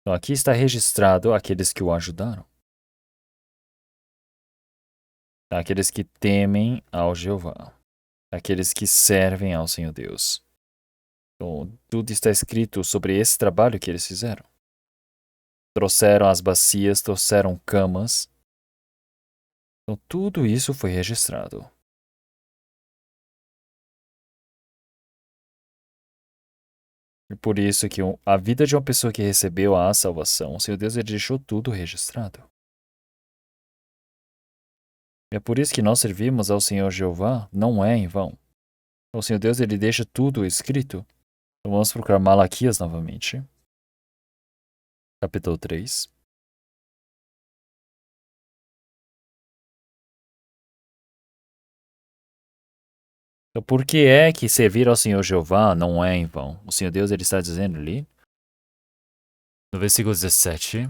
Então, aqui está registrado aqueles que o ajudaram. Aqueles que temem ao Jeová. Aqueles que servem ao Senhor Deus. Então, tudo está escrito sobre esse trabalho que eles fizeram. Trouxeram as bacias, trouxeram camas. Então, tudo isso foi registrado. E por isso que a vida de uma pessoa que recebeu a salvação, o Senhor Deus ele deixou tudo registrado. É por isso que nós servimos ao Senhor Jeová, não é em vão. O Senhor Deus ele deixa tudo escrito. Então vamos procurar Malaquias novamente. Capítulo 3. Então, por que é que servir ao Senhor Jeová não é em vão? O Senhor Deus ele está dizendo ali, no versículo 17.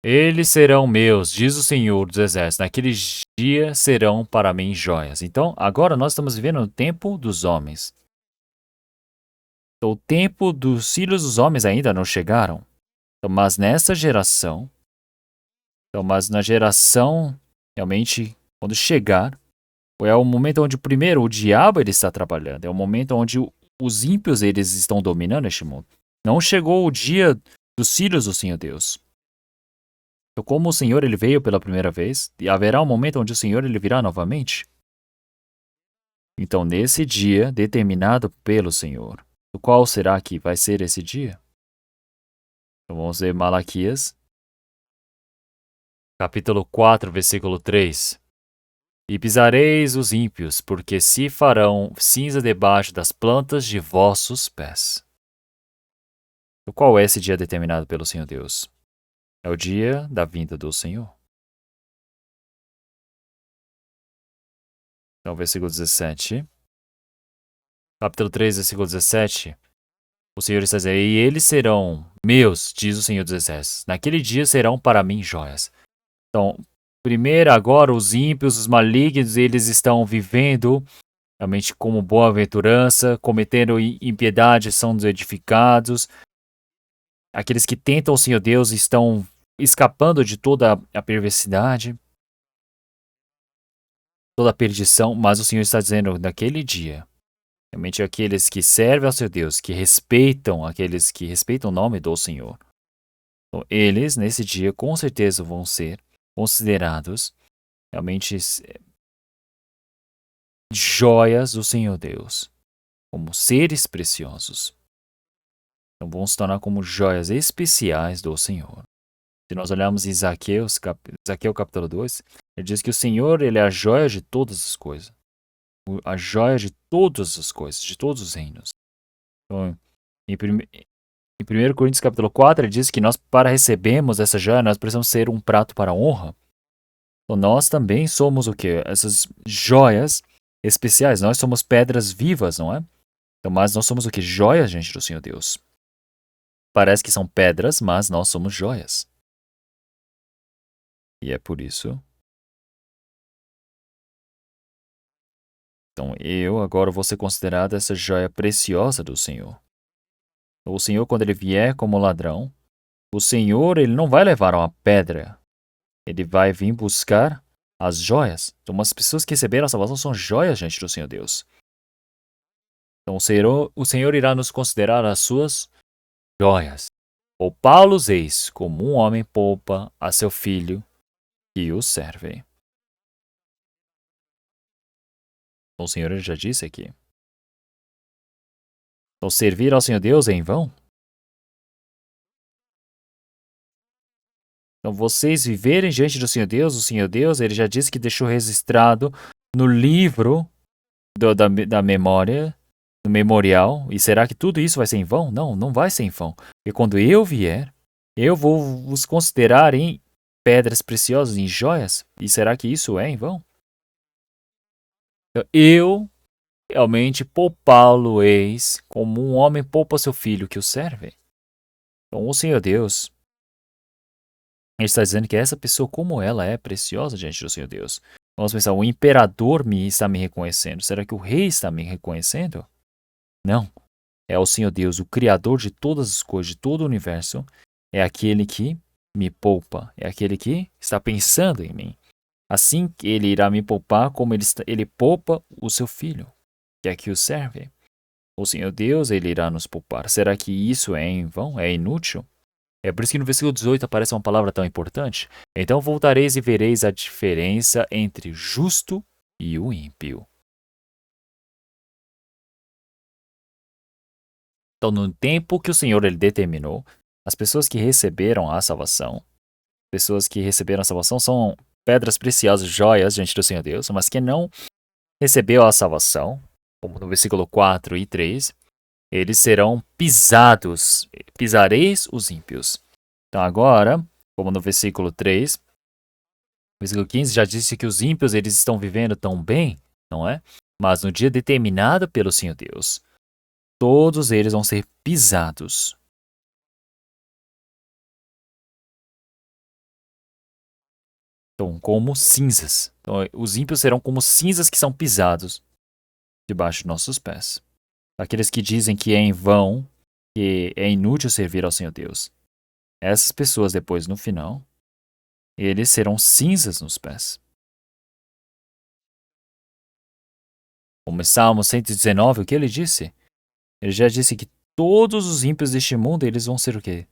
Eles serão meus, diz o Senhor dos Exércitos. Naquele dia serão para mim joias. Então, agora nós estamos vivendo no tempo dos homens. O tempo dos filhos dos homens ainda não chegaram. Então, mas nessa geração, mas na geração, realmente, quando chegar, é o momento onde primeiro o diabo ele está trabalhando. É o momento onde os ímpios eles estão dominando este mundo. Não chegou o dia dos filhos do Senhor Deus. Então, como o Senhor ele veio pela primeira vez, e haverá um momento onde o Senhor ele virá novamente. Então, nesse dia determinado pelo Senhor, qual será que vai ser esse dia? Então, vamos ver Malaquias, capítulo 4, versículo 3. E pisareis os ímpios, porque se farão cinza debaixo das plantas de vossos pés. Então, qual é esse dia determinado pelo Senhor Deus? É o dia da vinda do Senhor. Então, versículo 17. Capítulo 3, versículo 17. O Senhor está dizendo, e eles serão meus, diz o Senhor dos Exércitos. Naquele dia serão para mim joias. Então, primeiro, agora, os ímpios, os malignos, eles estão vivendo realmente como boa-aventurança, cometendo impiedade, são edificados. Aqueles que tentam o Senhor Deus estão escapando de toda a perversidade, toda a perdição, mas o Senhor está dizendo, naquele dia, realmente aqueles que servem ao seu Deus, que respeitam, aqueles que respeitam o nome do Senhor. Então, eles, nesse dia, com certeza vão ser considerados realmente joias do Senhor Deus, como seres preciosos. Então, vão se tornar como joias especiais do Senhor. Se nós olharmos em Zaqueu capítulo 2, ele diz que o Senhor ele é a joia de todas as coisas. A joia de todas as coisas, de todos os reinos. Então, em 1 Coríntios capítulo 4, ele diz que nós, para recebermos essa joia, nós precisamos ser um prato para a honra. Então, nós também somos o quê? Essas joias especiais. Nós somos pedras vivas, não é? Então, mas nós somos o quê? Joias, gente do Senhor Deus. Parece que são pedras, mas nós somos joias. E é por isso. Então, eu agora vou ser considerado essa joia preciosa do Senhor. O Senhor, quando ele vier como ladrão, o Senhor ele não vai levar uma pedra. Ele vai vir buscar as joias. Então, as pessoas que receberam a salvação são joias, gente do Senhor Deus. Então, o Senhor irá nos considerar as suas joias. Poupá-los eis, como um homem poupa a seu filho que o serve. O Senhor já disse aqui. Então, servir ao Senhor Deus é em vão? Então, vocês viverem diante do Senhor Deus, o Senhor Deus, ele já disse que deixou registrado no livro da memória no memorial. E será que tudo isso vai ser em vão? Não, não vai ser em vão. E quando eu vier, eu vou vos considerar em pedras preciosas, em joias. E será que isso é em vão? Eu realmente poupá-lo-eis como um homem poupa seu filho que o serve. Então, o Senhor Deus, ele está dizendo que essa pessoa, como ela é preciosa diante do Senhor Deus. Vamos pensar, o imperador está me reconhecendo. Será que o rei está me reconhecendo? Não. É o Senhor Deus, o Criador de todas as coisas, de todo o universo. É aquele que me poupa. É aquele que está pensando em mim. Assim ele irá me poupar como ele poupa o seu filho, que é que o serve. O Senhor Deus, ele irá nos poupar. Será que isso é em vão? É inútil? É por isso que no versículo 18 aparece uma palavra tão importante. Então voltareis e vereis a diferença entre o justo e o ímpio. Então, no tempo que o Senhor ele determinou, as pessoas que receberam a salvação, são pedras preciosas, joias diante do Senhor Deus, mas quem não recebeu a salvação, como no versículo 4 e 3, eles serão pisados. Pisareis os ímpios. Então agora, como no versículo 3, versículo 15 já disse que os ímpios eles estão vivendo tão bem, não é? Mas no dia determinado pelo Senhor Deus, todos eles vão ser pisados. Então, como cinzas. Então, os ímpios serão como cinzas que são pisados debaixo de nossos pés. Aqueles que dizem que é em vão, que é inútil servir ao Senhor Deus. Essas pessoas depois, no final, eles serão cinzas nos pés. Como Salmo 119, o que ele disse? Ele já disse que todos os ímpios deste mundo, eles vão ser o quê?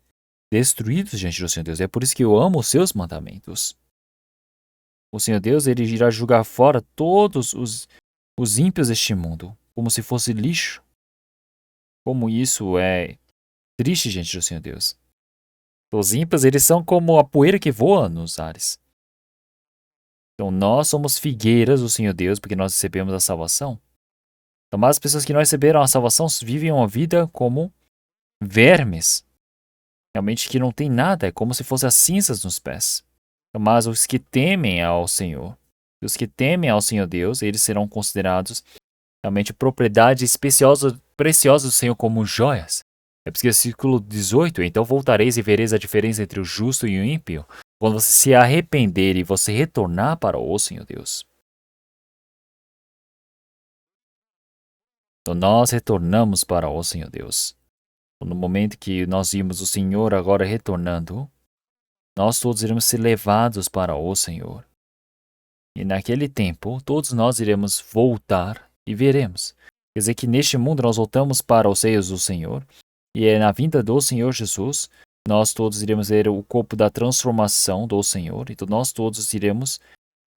Destruídos diante do Senhor Deus. É por isso que eu amo os seus mandamentos. O Senhor Deus, ele irá julgar fora todos os ímpios deste mundo, como se fosse lixo. Como isso é triste diante do Senhor Deus. Os ímpios, eles são como a poeira que voa nos ares. Então, nós somos figueiras do Senhor Deus, porque nós recebemos a salvação. Então, mas as pessoas que não receberam a salvação vivem uma vida como vermes. Realmente que não tem nada, é como se fossem as cinzas nos pés. Mas os que temem ao Senhor, os que temem ao Senhor Deus, eles serão considerados realmente propriedade preciosa do Senhor como joias. É porque o versículo 18, então voltareis e vereis a diferença entre o justo e o ímpio, quando você se arrepender e você retornar para o Senhor Deus. Então nós retornamos para o Senhor Deus. No momento que nós vimos o Senhor agora retornando, nós todos iremos ser levados para o Senhor. E naquele tempo, todos nós iremos voltar e veremos. Quer dizer que neste mundo nós voltamos para os seios do Senhor, e é na vinda do Senhor Jesus, nós todos iremos ver o corpo da transformação do Senhor, então nós todos iremos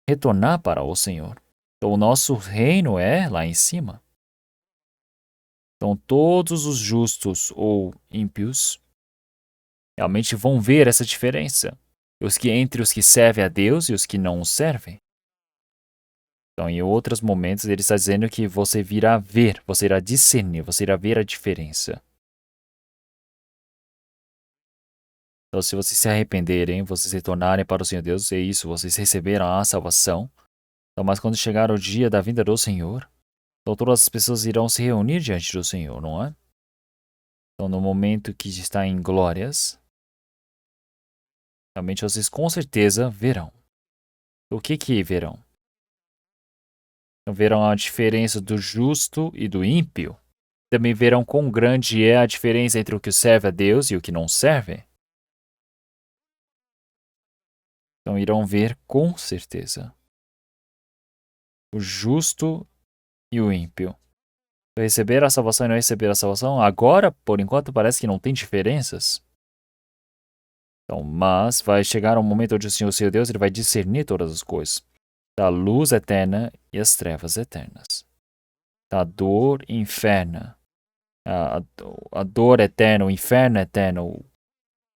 retornar para o Senhor. Então o nosso reino é lá em cima. Então todos os justos ou ímpios realmente vão ver essa diferença. Entre os que servem a Deus e os que não o servem. Então, em outros momentos, ele está dizendo que você virá ver, você irá discernir, você irá ver a diferença. Então, se vocês se arrependerem, vocês retornarem para o Senhor Deus, é isso, vocês receberam a salvação. Então, mas quando chegar o dia da vinda do Senhor, então todas as pessoas irão se reunir diante do Senhor, não é? Então, no momento que está em glórias, realmente vocês com certeza verão. O que verão? Então, verão a diferença do justo e do ímpio. Também verão quão grande é a diferença entre o que serve a Deus e o que não serve. Então irão ver com certeza o justo e o ímpio. Receber a salvação e não receber a salvação, agora, por enquanto, parece que não tem diferenças. Então, mas vai chegar um momento onde o Senhor, seu Deus, ele vai discernir todas as coisas. Da luz eterna e as trevas eternas. Da dor inferna. A dor eterna, o inferno eterno,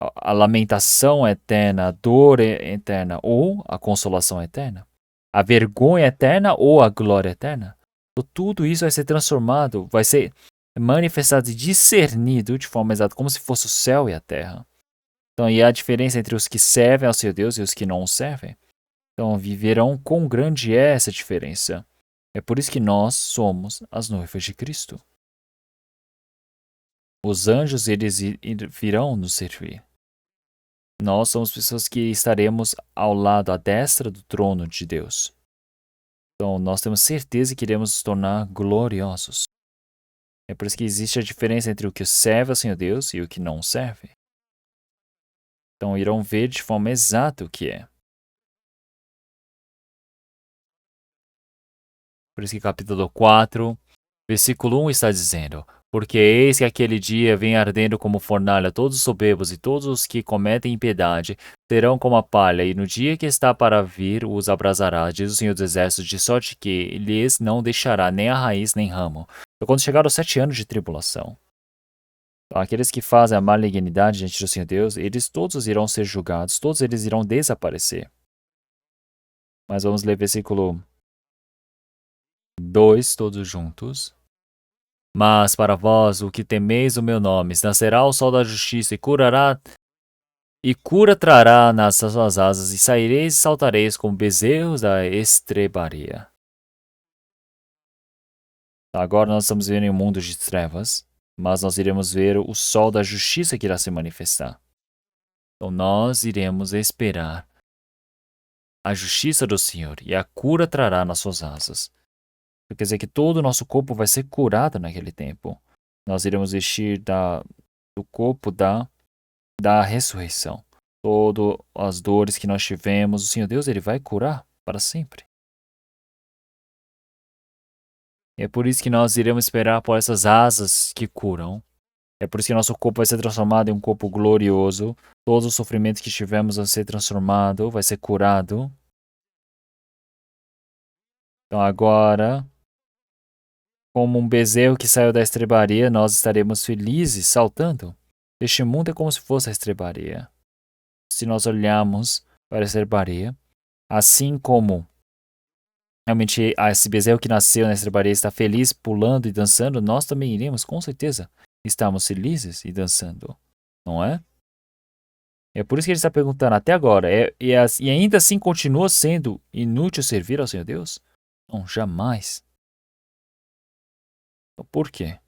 a lamentação eterna, a dor eterna ou a consolação eterna. A vergonha eterna ou a glória eterna. Então, tudo isso vai ser transformado, vai ser manifestado e discernido de forma exata, como se fosse o céu e a terra. Então, e a diferença entre os que servem ao seu Deus e os que não o servem. Então, viverão quão grande é essa diferença. É por isso que nós somos as noivas de Cristo. Os anjos, eles virão nos servir. Nós somos pessoas que estaremos ao lado, à destra do trono de Deus. Então, nós temos certeza que iremos nos tornar gloriosos. É por isso que existe a diferença entre o que serve ao Senhor Deus e o que não serve. Então, irão ver de forma exata o que é. Por isso que capítulo 4, versículo 1 está dizendo: Porque eis que aquele dia vem ardendo como fornalha, todos os soberbos e todos os que cometem impiedade serão como a palha, e no dia que está para vir os abrasará, diz o Senhor dos Exércitos, de sorte que lhes não deixará nem a raiz nem ramo. Então, quando chegar os 7 anos de tribulação, aqueles que fazem a malignidade diante do Senhor Deus, eles todos irão ser julgados, todos eles irão desaparecer. Mas vamos ler versículo 2, todos juntos. Mas para vós, o que temeis o meu nome, nascerá o sol da justiça e cura trará nas suas asas, e saireis e saltareis como bezerros da estrebaria. Agora nós estamos vivendo em um mundo de trevas, mas nós iremos ver o sol da justiça que irá se manifestar. Então nós iremos esperar a justiça do Senhor, e a cura trará nas suas asas. Quer dizer que todo o nosso corpo vai ser curado naquele tempo. Nós iremos vestir do corpo da ressurreição. Todas as dores que nós tivemos, o Senhor Deus, Ele vai curar para sempre. E é por isso que nós iremos esperar por essas asas que curam. É por isso que nosso corpo vai ser transformado em um corpo glorioso. Todos os sofrimentos que tivemos vão ser transformados, vai ser curado. Então agora, como um bezerro que saiu da estrebaria, nós estaremos felizes, saltando. Este mundo é como se fosse a estrebaria. Se nós olharmos para a estrebaria, assim como realmente esse bezerro que nasceu na estrebaria está feliz, pulando e dançando, nós também iremos, com certeza, estarmos felizes e dançando, não é? É por isso que ele está perguntando até agora, e ainda assim continua sendo inútil servir ao Senhor Deus? Não, jamais. Por quê?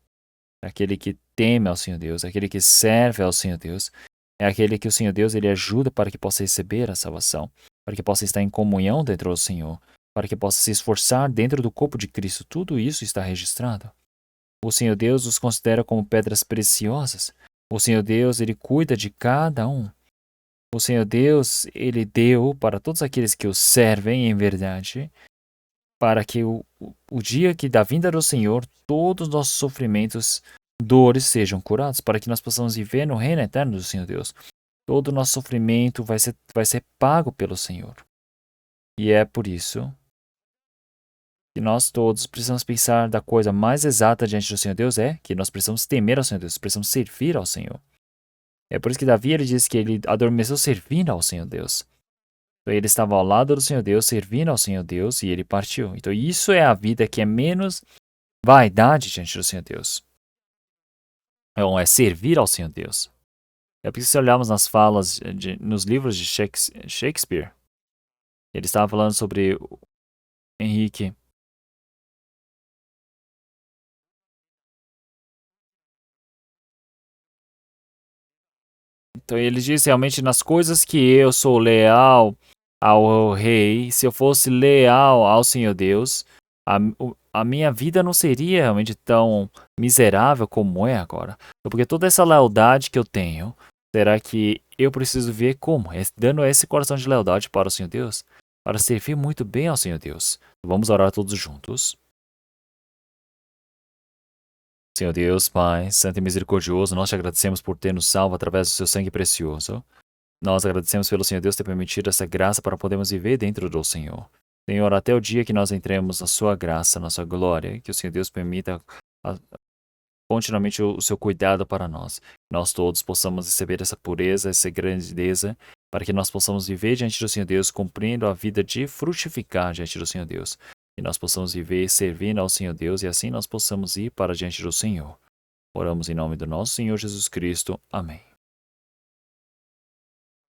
Aquele que teme ao Senhor Deus, aquele que serve ao Senhor Deus, é aquele que o Senhor Deus ele ajuda para que possa receber a salvação, para que possa estar em comunhão dentro do Senhor, para que possa se esforçar dentro do corpo de Cristo. Tudo isso está registrado. O Senhor Deus os considera como pedras preciosas. O Senhor Deus ele cuida de cada um. O Senhor Deus ele deu para todos aqueles que o servem em verdade, para que o dia que da vinda do Senhor, todos os nossos sofrimentos, dores sejam curados, para que nós possamos viver no reino eterno do Senhor Deus. Todo o nosso sofrimento vai ser pago pelo Senhor. E é por isso que nós todos precisamos pensar da coisa mais exata diante do Senhor Deus, é que nós precisamos temer ao Senhor Deus, precisamos servir ao Senhor. É por isso que Davi ele diz que ele adormeceu servindo ao Senhor Deus. Então ele estava ao lado do Senhor Deus, servindo ao Senhor Deus, e ele partiu. Então isso é a vida que é menos vaidade diante do Senhor Deus. Então é servir ao Senhor Deus. É porque se olharmos nas falas, nos livros de Shakespeare, ele estava falando sobre o Henrique. Então ele diz realmente nas coisas que eu sou leal ao rei, se eu fosse leal ao Senhor Deus, a minha vida não seria realmente tão miserável como é agora. Porque toda essa lealdade que eu tenho, será que eu preciso ver como? Dando esse coração de lealdade para o Senhor Deus, para servir muito bem ao Senhor Deus. Vamos orar todos juntos. Senhor Deus, Pai, Santo e Misericordioso, nós te agradecemos por ter nos salvo através do seu sangue precioso. Nós agradecemos pelo Senhor Deus ter permitido essa graça para podermos viver dentro do Senhor. Senhor, até o dia que nós entremos na sua graça, na sua glória, que o Senhor Deus permita continuamente o seu cuidado para nós. Nós todos possamos receber essa pureza, essa grandeza, para que nós possamos viver diante do Senhor Deus, cumprindo a vida de frutificar diante do Senhor Deus. e nós possamos viver servindo ao Senhor Deus e assim nós possamos ir para diante do Senhor. Oramos em nome do nosso Senhor Jesus Cristo. Amém.